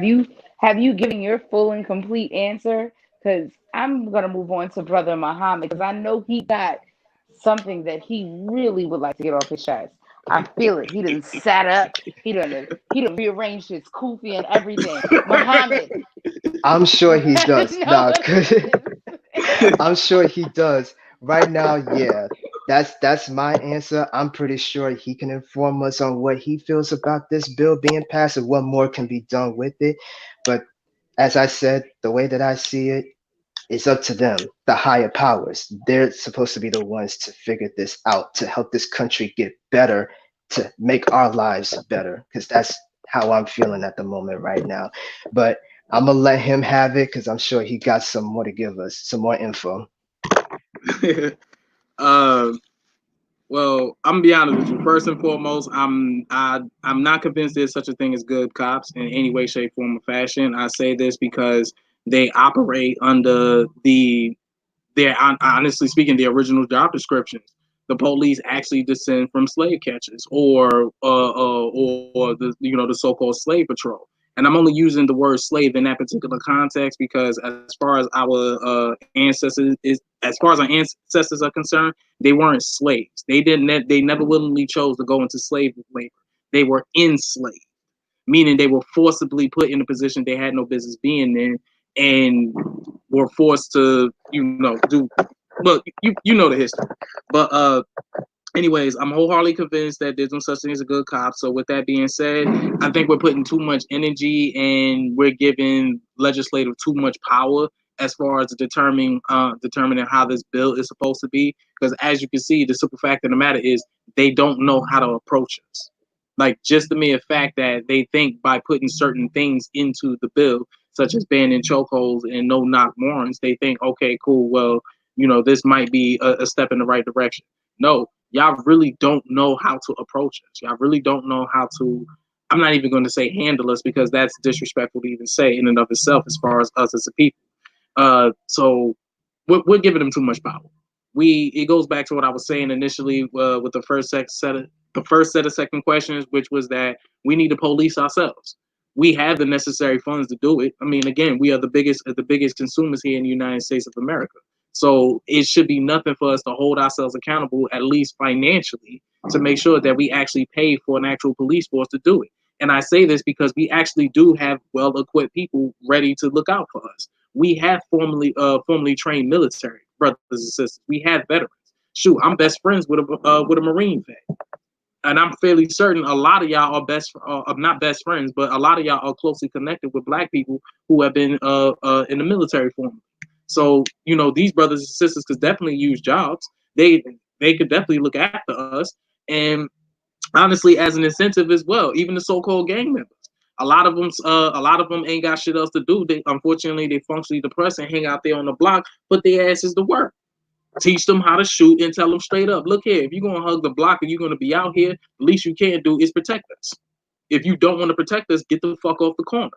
you given your full and complete answer? Because I'm gonna move on to Brother Muhammad because I know he got something that he really would like to get off his chest. I feel it. He done sat up. He done rearranged his kufi and everything. Muhammad. I'm sure he does. No, I'm sure he does. Right now, yeah. That's my answer. I'm pretty sure he can inform us on what he feels about this bill being passed and what more can be done with it. But As I said, the way that I see it, it's up to them, the higher powers. They're supposed to be the ones to figure this out, to help this country get better, to make our lives better, because that's how I'm feeling at the moment right now. But I'm gonna let him have it because I'm sure he got some more to give us, some more info. uh, well, I'm gonna be honest with you. First and foremost, I'm not convinced there's such a thing as good cops in any way, shape, form, or fashion. I say this because they operate under they're honestly speaking, the original job descriptions. The police actually descend from slave catchers or the so-called slave patrol. And I'm only using the word slave in that particular context because as far as our ancestors are concerned, they weren't slaves. They never willingly chose to go into slave labor. They were enslaved, meaning they were forcibly put in a position they had no business being in, and were forced to, do. Well, you know the history, but anyways, I'm wholeheartedly convinced that there's no such thing as a good cop. So with that being said, I think we're putting too much energy and we're giving legislative too much power as far as determining how this bill is supposed to be. Because as you can see, the simple fact of the matter is they don't know how to approach us. Like, just the mere fact that they think by putting certain things into the bill, such as banning chokeholds and no knock warrants, they think, okay, cool, well, this might be a step in the right direction. No, y'all really don't know how to approach us. Y'all really don't know how to, I'm not even going to say handle us because that's disrespectful to even say in and of itself as far as us as a people. So we're giving them too much power. It goes back to what I was saying initially with the first set of second questions, which was that we need to police ourselves. We have the necessary funds to do it. I mean, again, we are the biggest consumers here in the United States of America. So it should be nothing for us to hold ourselves accountable, at least financially, to make sure that we actually pay for an actual police force to do it. And I say this because we actually do have well-equipped people ready to look out for us. We have formally trained military brothers and sisters. We have veterans. Shoot, I'm best friends with a Marine vet, and I'm fairly certain a lot of y'all are not best friends, but a lot of y'all are closely connected with Black people who have been in the military form. So these brothers and sisters could definitely use jobs. They could definitely look after us, and honestly, as an incentive as well. Even the so-called gang members. A lot of them ain't got shit else to do. Unfortunately, they functionally depressed and hang out there on the block, put their asses to work. Teach them how to shoot and tell them straight up, look here, if you're going to hug the block and you're going to be out here, the least you can do is protect us. If you don't want to protect us, get the fuck off the corner.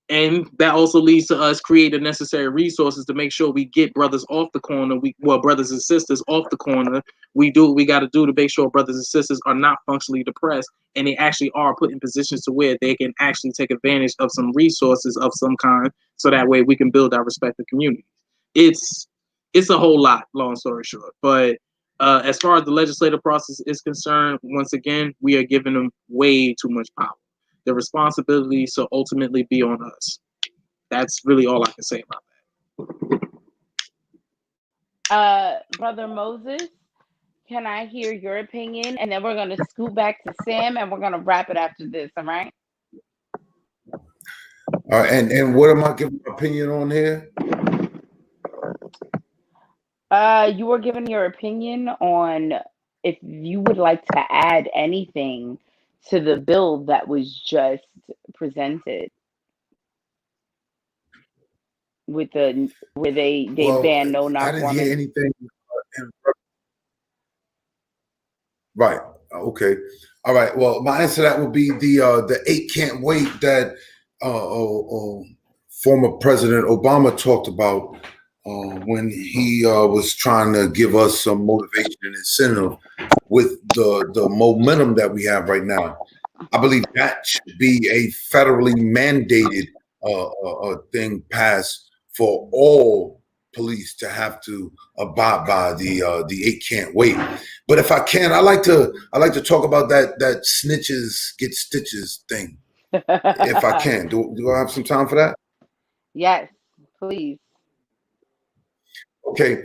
And that also leads to us creating necessary resources to make sure we get brothers off the corner. Brothers and sisters off the corner. We do what we got to do to make sure brothers and sisters are not functionally depressed and they actually are put in positions to where they can actually take advantage of some resources of some kind, so that way we can build our respective communities. It's a whole lot, long story short. But as far as the legislative process is concerned, once again, we are giving them way too much power. The responsibility to ultimately be on us. That's really all I can say about that. Brother Moses, can I hear your opinion? And then we're going to scoot back to Sam and we're going to wrap it after this, all right? All right, and what am I giving my opinion on here? You were giving your opinion on if you would like to add anything to the bill that was just presented with where they ban no knock I didn't hear anything. Right. Okay. All right. Well, my answer to that would be the 8 can't wait that former President Obama talked about when he was trying to give us some motivation and incentive with the momentum that we have right now. I believe that should be a federally mandated thing passed for all police to have to abide by the 8 can't wait. But if I can, I like to talk about that snitches get stitches thing. If I can, do I have some time for that? Yes, please. Okay,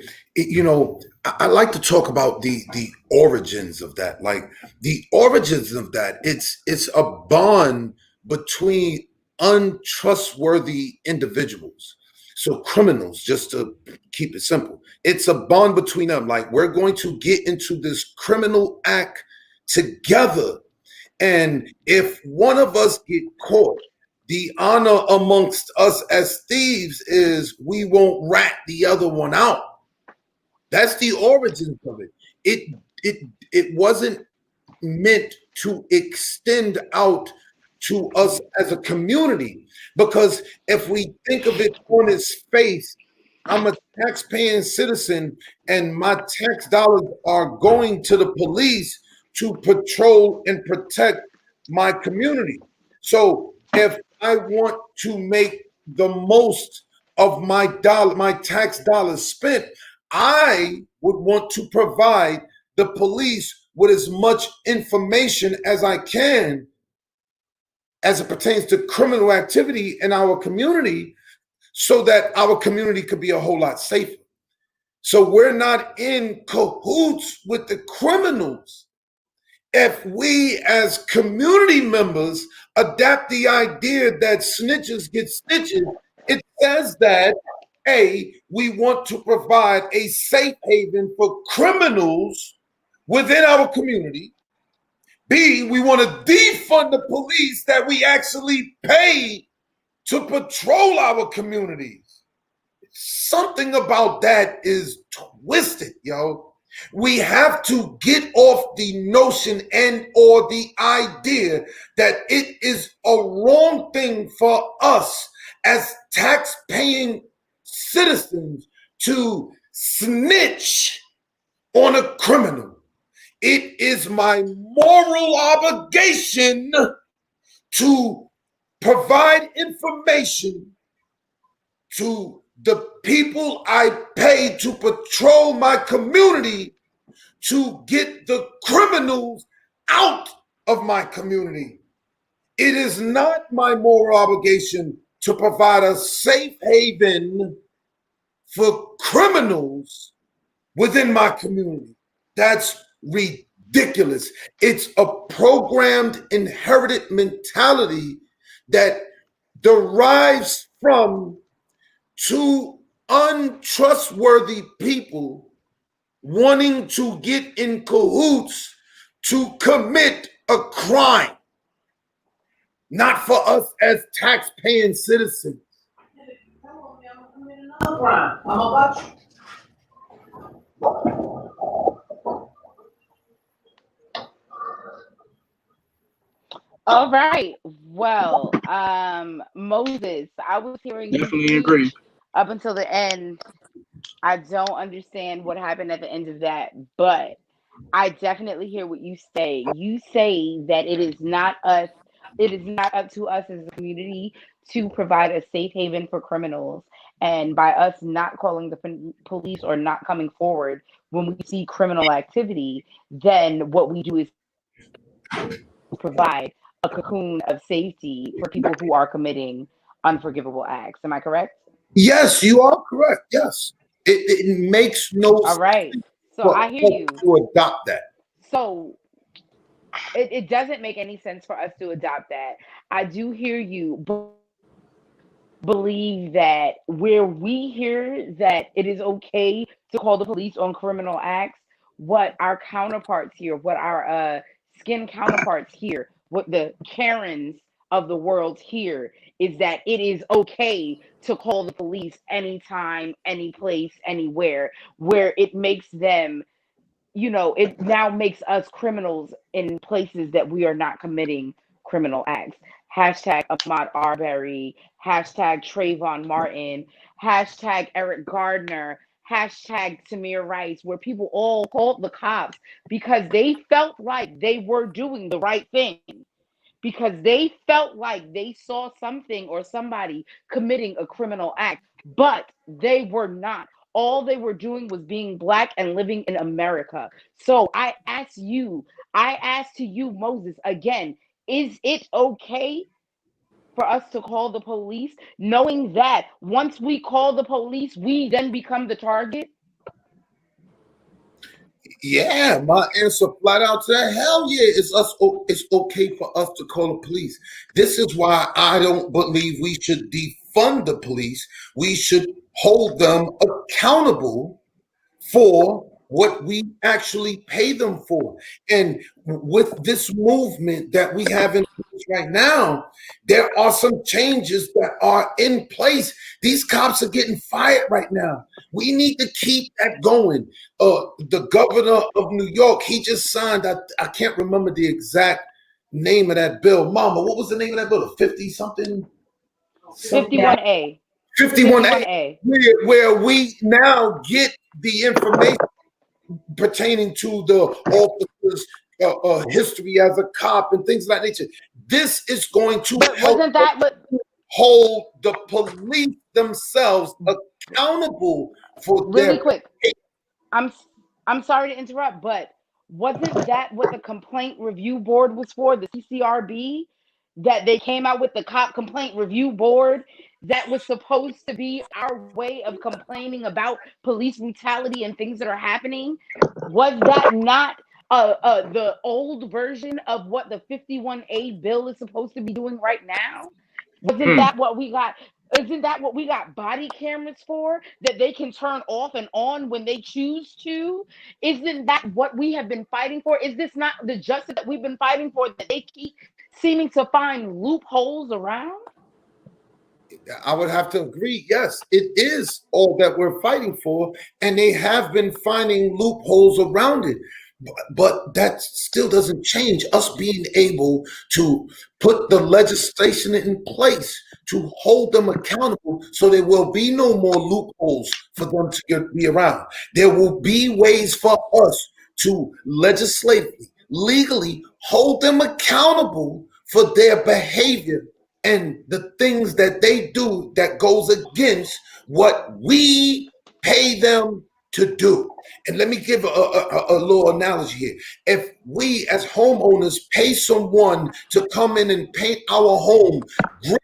I like to talk about the origins of that. Like the origins of that, it's a bond between untrustworthy individuals. So criminals, just to keep it simple, it's a bond between them. Like, we're going to get into this criminal act together. And if one of us get caught, the honor amongst us as thieves is we won't rat the other one out. That's the origins of it. It wasn't meant to extend out to us as a community, because if we think of it on its face, I'm a tax-paying citizen and my tax dollars are going to the police to patrol and protect my community. So if I want to make the most of my tax dollars spent, I would want to provide the police with as much information as I can as it pertains to criminal activity in our community, so that our community could be a whole lot safer. So we're not in cahoots with the criminals. If we as community members adapt the idea that snitches get stitches, it says that A, we want to provide a safe haven for criminals within our community. B, we want to defund the police that we actually pay to patrol our communities. Something about that is twisted, yo. We have to get off the notion and or the idea that it is a wrong thing for us as tax-paying citizens to snitch on a criminal. It is my moral obligation to provide information to the people I pay to patrol my community to get the criminals out of my community. It is not my moral obligation to provide a safe haven for criminals within my community. That's ridiculous. It's a programmed, inherited mentality that derives from two untrustworthy people wanting to get in cahoots to commit a crime, not for us as tax-paying citizens. All right. Well, MowZus, I was hearing you Definitely agree. speech up until the end. I don't understand what happened at the end of that, but I definitely hear what you say. You say that it is not up to us as a community to provide a safe haven for criminals. And by us not calling the police or not coming forward when we see criminal activity, then what we do is provide a cocoon of safety for people who are committing unforgivable acts. Am I correct? Yes, you are correct. Yes. It makes no All sense right. So for I hear us you. to adopt that. So it doesn't make any sense for us to adopt that. I do hear you believe that where we hear that it is okay to call the police on criminal acts, what our counterparts here, what our skin counterparts here, what the Karens of the world here is that it is okay to call the police anytime, any place, anywhere, where it makes them, it now makes us criminals in places that we are not committing criminal acts. Hashtag Ahmaud Arbery, hashtag Trayvon Martin, hashtag Eric Gardner, hashtag Tamir Rice, where people all called the cops because they felt like they were doing the right thing, because they felt like they saw something or somebody committing a criminal act, but they were not. All they were doing was being Black and living in America. So I ask to you, MowZus, again, is it okay for us to call the police, knowing that once we call the police, we then become the target? Yeah, my answer flat out to that. Hell yeah, it's us. It's okay for us to call the police. This is why I don't believe we should defund the police. We should hold them accountable for what we actually pay them for. And with this movement that we have in place right now, there are some changes that are in place. These cops are getting fired right now. We need to keep that going. The governor of New York, he just signed, I can't remember the exact name of that bill. Mama, what was the name of that bill? 50 something? 51A. 51A, 51A. where we now get the information pertaining to the officer's history as a cop and things like that. This is going to But help wasn't that what hold the police themselves accountable for really their. quick? I'm I'm sorry to interrupt, but wasn't that what the complaint review board was for, the CCRB? That they came out with the cop complaint review board that was supposed to be our way of complaining about police brutality and things that are happening? Was that not the old version of what the 51A bill is supposed to be doing right now? Wasn't Hmm. that what we got? Isn't that what we got body cameras for? That they can turn off and on when they choose to? Isn't that what we have been fighting for? Is this not the justice that we've been fighting for that they keep seeming to find loopholes around? I would have to agree. Yes, it is all that we're fighting for, and they have been finding loopholes around it. But that still doesn't change us being able to put the legislation in place to hold them accountable so there will be no more loopholes for them to be around. There will be ways for us to legislatively, legally hold them accountable for their behavior and the things that they do that goes against what we pay them to do. And let me give a little analogy here. If we as homeowners pay someone to come in and paint our home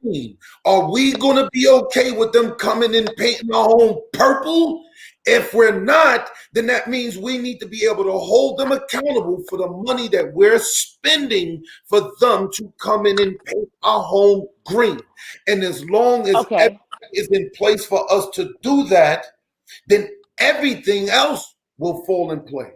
green, are we going to be okay with them coming in and painting our home purple? If we're not, then that means we need to be able to hold them accountable for the money that we're spending for them to come in and paint our home green. And as long as everything Okay. is in place for us to do that, then everything else will fall in place.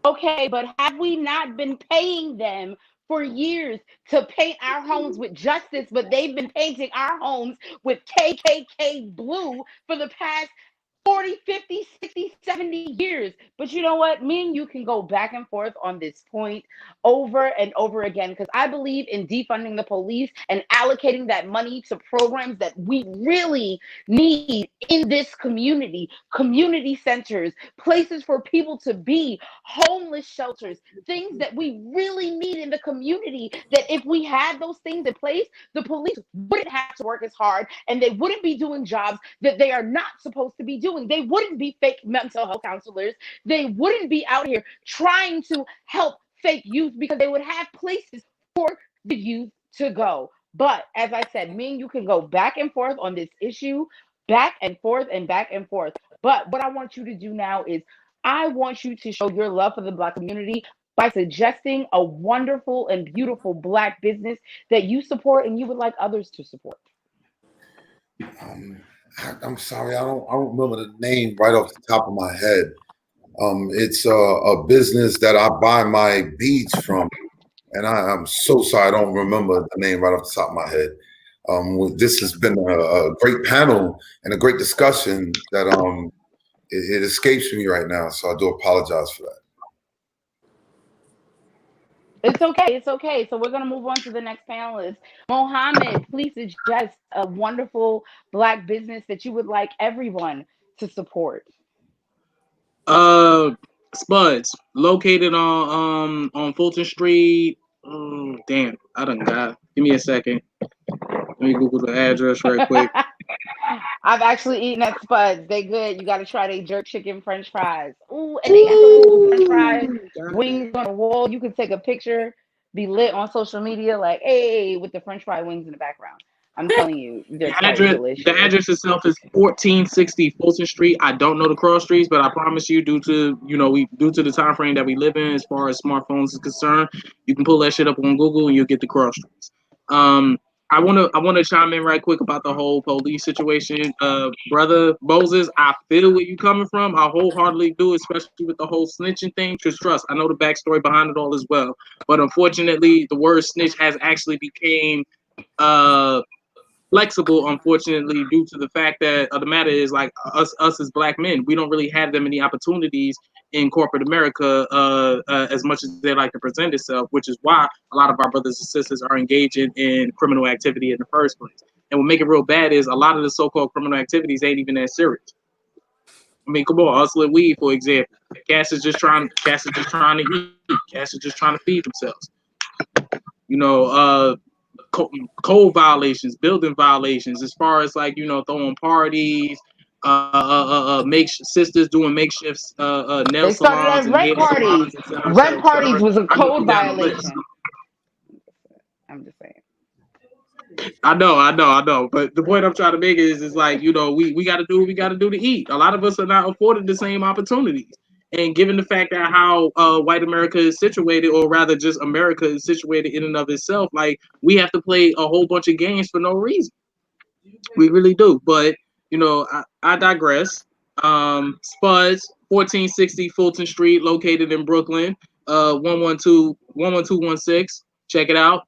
Okay, but have we not been paying them for years to paint our homes with justice, but they've been painting our homes with KKK blue for the past 40, 50, 60, 70 years. But you know what? Me and you can go back and forth on this point over and over again because I believe in defunding the police and allocating that money to programs that we really need in this community, community centers, places for people to be, homeless shelters, things that we really need in the community. That if we had those things in place, the police wouldn't have to work as hard and they wouldn't be doing jobs that they are not supposed to be doing. They wouldn't be fake mental health counselors. They wouldn't be out here trying to help fake youth because they would have places for the youth to go. But as I said, me and you can go back and forth on this issue, back and forth and back and forth. But what I want you to do now is I want you to show your love for the Black community by suggesting a wonderful and beautiful Black business that you support and you would like others to support. Um, I'm sorry, I don't remember the name right off the top of my head. It's a business that I buy my beads from, and I'm so sorry I don't remember the name right off the top of my head. This has been a great panel and a great discussion that it escapes me right now, so I do apologize for that. It's okay. It's okay. So we're going to move on to the next panelist. Mohammed, please suggest a wonderful Black business that you would like everyone to support. Spuds, located on Fulton Street. Damn, I done got. Give me a second. Let me Google the address right quick. I've actually eaten at Spuds. They good. You got to try their jerk chicken French fries. Ooh, and they got the little French fry Ooh, got that. wings on the wall. You can take a picture, be lit on social media, like, hey, with the French fry wings in the background. I'm telling you, they're The quite address, the delicious. address itself is 1460 Fulton Street. I don't know the cross streets, but I promise you, due to the time frame that we live in, as far as smartphones is concerned, you can pull that shit up on Google and you'll get the cross streets. I wanna chime in right quick about the whole police situation. Brother Moses, I feel where you coming from. I wholeheartedly do, especially with the whole snitching thing. Just trust, I know the backstory behind it all as well. But unfortunately, the word snitch has actually became uh flexible, unfortunately, due to the fact that the matter is, like, us as black men, we don't really have that many opportunities in corporate America, as much as they like to present itself, which is why a lot of our brothers and sisters are engaging in criminal activity in the first place. And what make it real bad is a lot of the so-called criminal activities ain't even that serious. I mean, come on, hustling weed, for example. Cats is just trying to eat. Cats is just trying to feed themselves. You know, code violations, building violations, as far as, like, throwing parties, sisters doing makeshift nail They started salons as and rent hair parties. salons, et cetera, et cetera, Rent et cetera. parties was a I can code go down the list. violation. I'm just saying. I know. But the point I'm trying to make is like, we got to do what we got to do to eat. A lot of us are not afforded the same opportunities. And given the fact that how white America is situated, or rather just America is situated in and of itself, like, we have to play a whole bunch of games for no reason. We really do. But, I digress. Spuds, 1460 Fulton Street, located in Brooklyn, 11216. Check it out.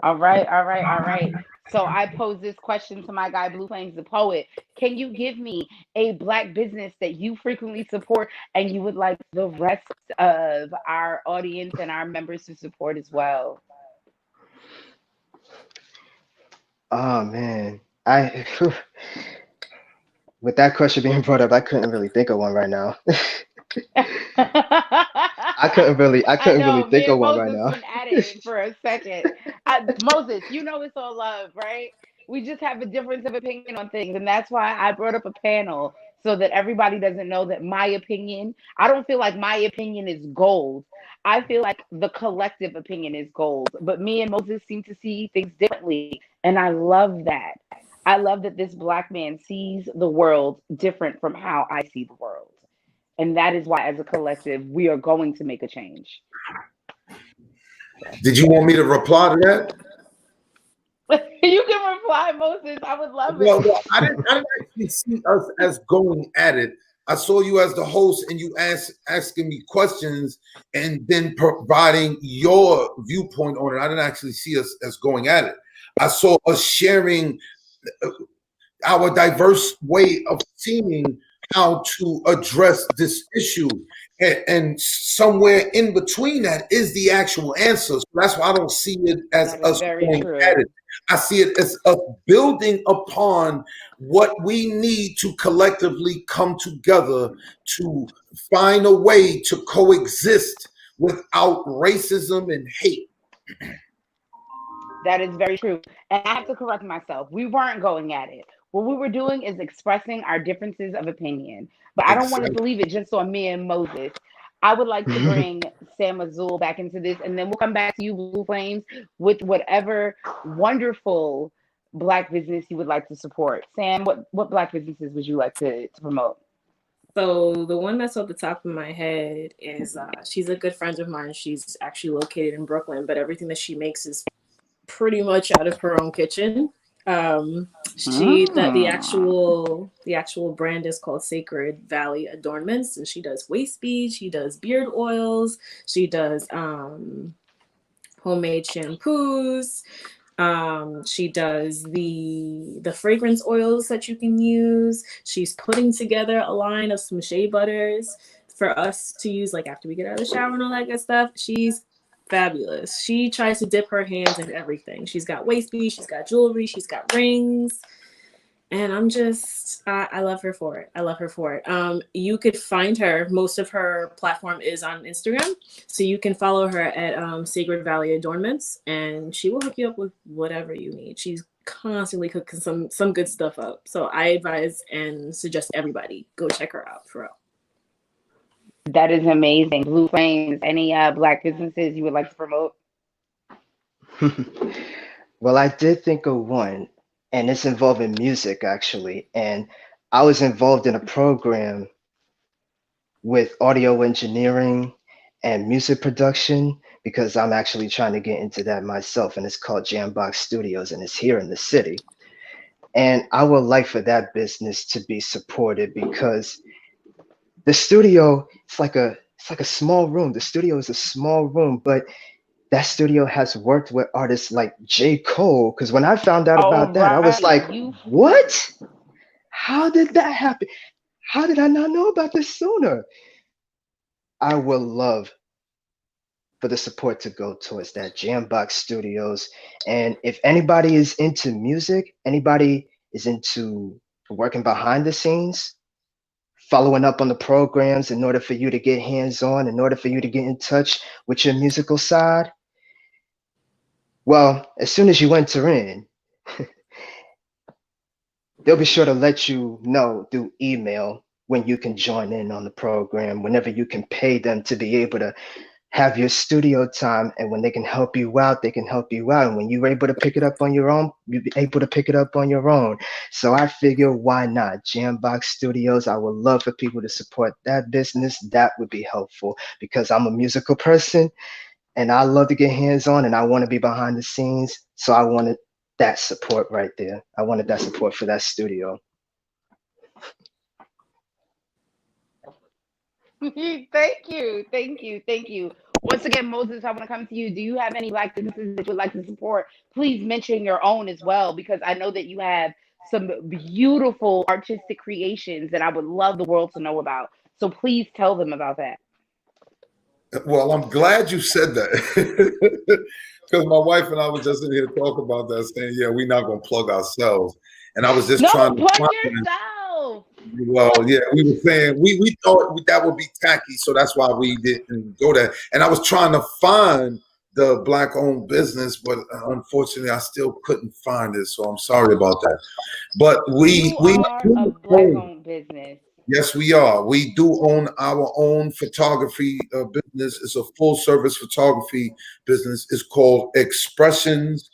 All right, all right, all right. So I pose this question to my guy Blue Flames the poet. Can you give me a black business that you frequently support and you would like the rest of our audience and our members to support as well? Oh man, I with that question being brought up, I couldn't really think of one right now. I I couldn't really know, think me of and one right Moses now. been at it for a second. Moses, you know it's all love, right? We just have a difference of opinion on things, and that's why I brought up a panel so that everybody doesn't know that my opinion. I don't feel like my opinion is gold. I feel like the collective opinion is gold. But me and Moses seem to see things differently, and I love that. I love that this black man sees the world different from how I see the world. And that is why, as a collective, we are going to make a change. Did you want me to reply to that? You can reply, Moses. I would love Well, it. I didn't actually see us as going at it. I saw you as the host, and you asking me questions, and then providing your viewpoint on it. I didn't actually see us as going at it. I saw us sharing our diverse way of seeing how to address this issue. And somewhere in between that is the actual answer. So that's why I don't see it as That is us very going true. at it. I see it as us building upon what we need to collectively come together to find a way to coexist without racism and hate. That is very true. And I have to correct myself. We weren't going at it. What we were doing is expressing our differences of opinion. But I don't want us Exactly. to leave it just on me and Moses. I would like to bring Sam Azule back into this, and then we'll come back to you, Blue Flames, with whatever wonderful black business you would like to support. Sam, what black businesses would you like to promote? So the one that's off the top of my head is she's a good friend of mine. She's actually located in Brooklyn, but everything that she makes is pretty much out of her own kitchen. The actual brand is called Sacred Valley Adornments, and she does waist beads, she does beard oils, she does homemade shampoos. She does the fragrance oils that you can use. She's putting together a line of some shea butters for us to use, like, after we get out of the shower and all that good stuff. She's fabulous. She tries to dip her hands in everything. She's got waist beads, she's got jewelry, she's got rings. And I love her for it. I love her for it. You could find her. Most of her platform is on Instagram. So you can follow her at Sacred Valley Adornments, and she will hook you up with whatever you need. She's constantly cooking some good stuff up. So I advise and suggest everybody go check her out for real. That is amazing. Blue Flames, any black businesses you would like to promote? Well, I did think of one, and it's involving music actually. And I was involved in a program with audio engineering and music production because I'm actually trying to get into that myself. And it's called Jambox Studios, and it's here in the city. And I would like for that business to be supported because the studio, it's like a small room. The studio is a small room, but that studio has worked with artists like J. Cole. Because when I found out All about that, I was right, like, you. what? How did that happen? How did I not know about this sooner? I would love for the support to go towards that Jambox Studios. And if anybody is into music, anybody is into working behind the scenes, following up on the programs in order for you to get hands on, in order for you to get in touch with your musical side, well, as soon as you enter in, they'll be sure to let you know through email when you can join in on the program, whenever you can pay them to be able to have your studio time. And when they can help you out, they can help you out. And when you're able to pick it up on your own, you'll be able to pick it up on your own. So I figure, why not? Jambox Studios, I would love for people to support that business. That would be helpful because I'm a musical person and I love to get hands on and I want to be behind the scenes. So I wanted that support right there. I wanted that support for that studio. Thank you, thank you, thank you. Once again, Moses, I want to come to you. Do you have any black businesses that you would like to support? Please mention your own as well, because I know that you have some beautiful artistic creations that I would love the world to know about. So please tell them about that. Well, I'm glad you said that because my wife and I was just in here talking about that, saying, "Yeah, we're not going to plug ourselves." And I was just No, trying to plug find. yourself. Well, yeah, we were saying we thought that would be tacky, so that's why we didn't go there. And I was trying to find the black-owned business, but unfortunately, I still couldn't find it. So I'm sorry about that. But we You we are a do black own. owned business. Yes, we are. We do own our own photography business. It's a full service photography business. It's called Expressions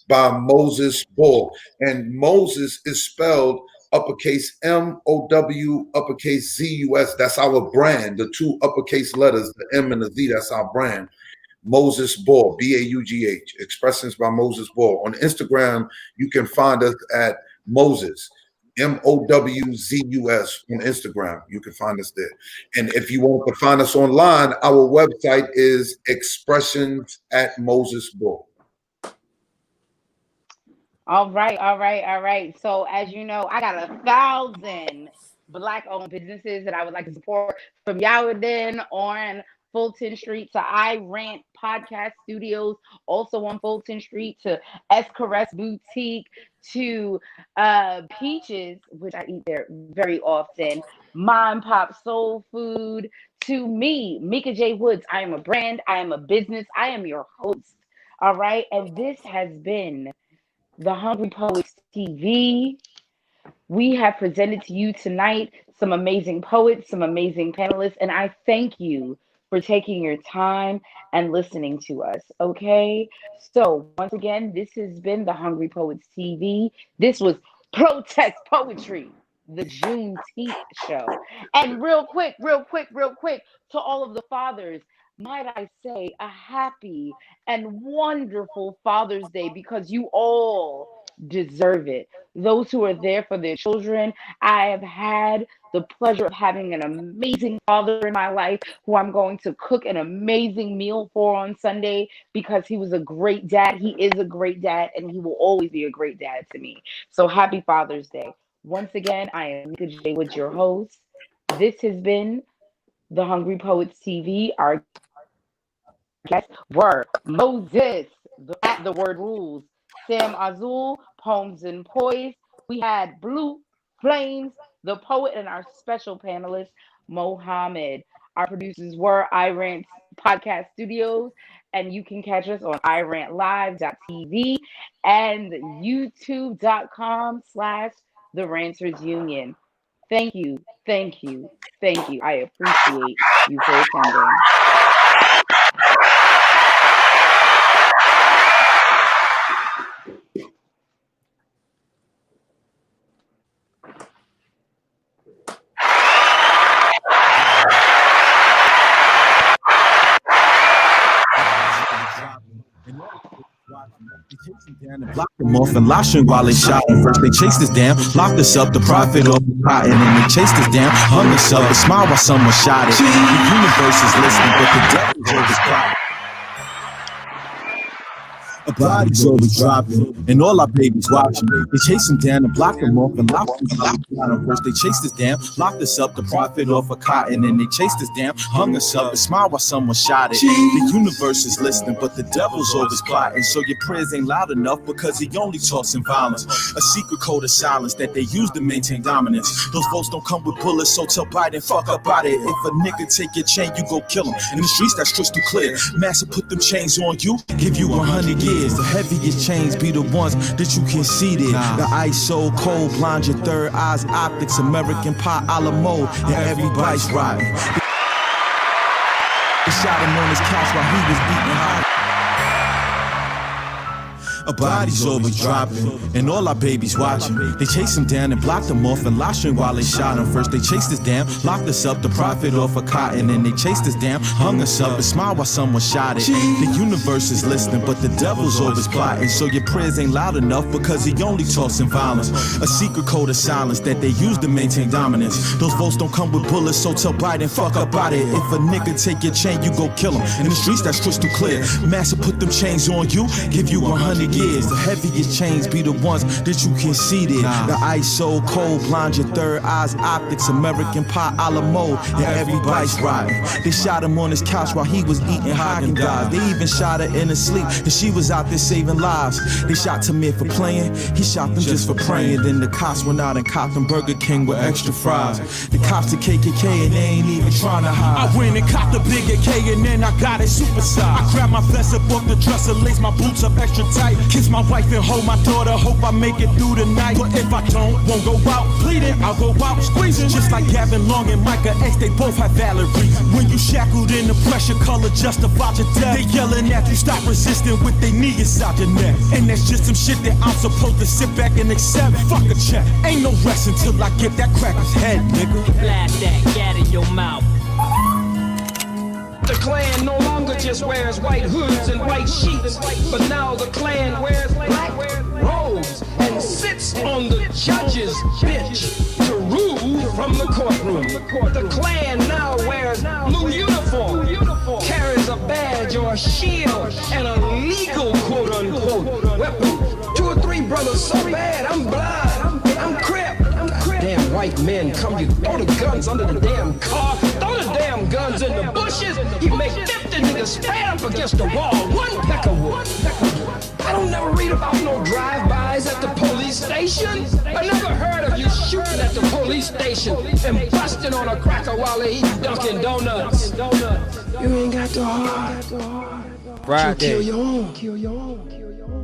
by MowZus Baugh. And Moses is spelled uppercase MOW, uppercase ZUS. That's our brand. The two uppercase letters, the M and the Z, that's our brand. MowZus Baugh, BAUGH, Expressions by MowZus Baugh. On Instagram, you can find us at Moses, MOWZUS on Instagram. You can find us there. And if you want to find us online, our website is expressions at MowZus Baugh. All right, all right, all right. So, as you know, I got 1,000 black owned businesses that I would like to support from Yawadin on Fulton Street to I Rant Podcast Studios, also on Fulton Street, to S Caress Boutique, to Peaches, which I eat there very often, Mom Pop Soul Food, to me, Meka J Woods. I am a brand, I am a business, I am your host. All right. And this has been the Hungry Poets TV. We have presented to you tonight some amazing poets, some amazing panelists, and I thank you for taking your time and listening to us. Okay. So, once again, this has been the Hungry Poets TV. This was Protest Poetry, the Juneteenth show. And real quick, real quick, real quick, to all of the fathers, might I say a happy and wonderful Father's Day because you all deserve it. Those who are there for their children. I have had the pleasure of having an amazing father in my life who I'm going to cook an amazing meal for on Sunday because he was a great dad. He is a great dad and he will always be a great dad to me. So happy Father's Day. Once again, I am Meka J with your host. This has been the Hungry Poets TV. Our guests were MowZus, at the word rules, Sam Azule, Poems and Poise. We had Blue Flames, the poet, and our special panelist, Mohammed. Our producers were iRant Podcast Studios, and you can catch us on iRantLive.tv and youtube.com/The Ranters Union. Thank you, thank you, thank you. I appreciate you for attending. Blocked them off and locked him while they shot him. First they chased us down, locked us up, the profit off the pot, and then they chased us down, hung us up, and smiled while someone shot it. The universe is listening, but the devil's always plotting. A body's always dropping, and all our babies watching. They chase him down and block him off and lock him down. First they chased us down, locked us up, the profit off a cotton, and they chased us down, hung us up, and smiled while someone shot it. The universe is listening, but the devil's always plotting. So your prayers ain't loud enough because he only talks in violence. A secret code of silence that they use to maintain dominance. Those votes don't come with bullets, so tell Biden fuck up out it. If a nigga take your chain, you go kill him. In the streets, that's crystal clear. Massa put them chains on you, give you 100 years. The heaviest chains be the ones that you can see there. The ice so cold, blind your third eyes, optics, American pie a la mode, and everybody's rotten. They shot him on his couch while he was eating hot. A body's always dropping, and all our babies watching. They chased him down and blocked him off and locked him while they shot him. First they chased us down, locked us up, the profit off a cotton, and they chased us down, hung us up, and smiled while someone shot it. The universe is listening, but the devil's always plotting. So your prayers ain't loud enough because he only talks in violence. A secret code of silence that they use to maintain dominance. Those votes don't come with bullets, so tell Biden fuck up out it. If a nigga take your chain, you go kill him. In the streets, that's crystal clear. Massa put them chains on you, give you 100 years. The heaviest chains be the ones that you can see there. The ice so cold, blind your third eyes, optics, American pie a la mode, and everybody's rotten. They shot him on his couch while he was eating Haagen-Dazs. They even shot her in her sleep, and she was out there saving lives. They shot Tamir for playing, he shot them just for praying. Then the cops went out and copped them Burger King with extra fries. The cops are KKK and they ain't even trying to hide. I went and copped a big AK and then I got it supersized. I grabbed my vest up off the dresser, laced my boots up extra tight, kissed my wife and hold my daughter, hope I make it through the night. But if I don't, won't go out bleeding, I'll go out squeezing. Just like Gavin Long and Meka J, they both have valid reasons. When you shackled in the pressure, color justified your death. They yelling at you, stop resisting with their knee inside your neck. And that's just some shit that I'm supposed to sit back and accept. Fuck a check, ain't no rest until I get that cracker's head, nigga. Blast that gat in your mouth. The Klan no longer just wears white hoods and white sheets, but now the Klan wears black robes and sits on the judge's bench to rule from the courtroom. The Klan now wears blue uniform, carries a badge or a shield and a legal quote-unquote weapon. 2 or 3 brothers so bad, I'm blind, I'm crip. Damn white men come, you throw the guns under the damn car, throw the damn guns in the bushes. He make 50 niggas stand up against the wall, one peck of wood. I don't never read about no drive-bys at the police station. I never heard of you shooting at the police station and busting on a cracker while they eating Dunkin' Donuts. You ain't got the heart. Friday. Kill your own.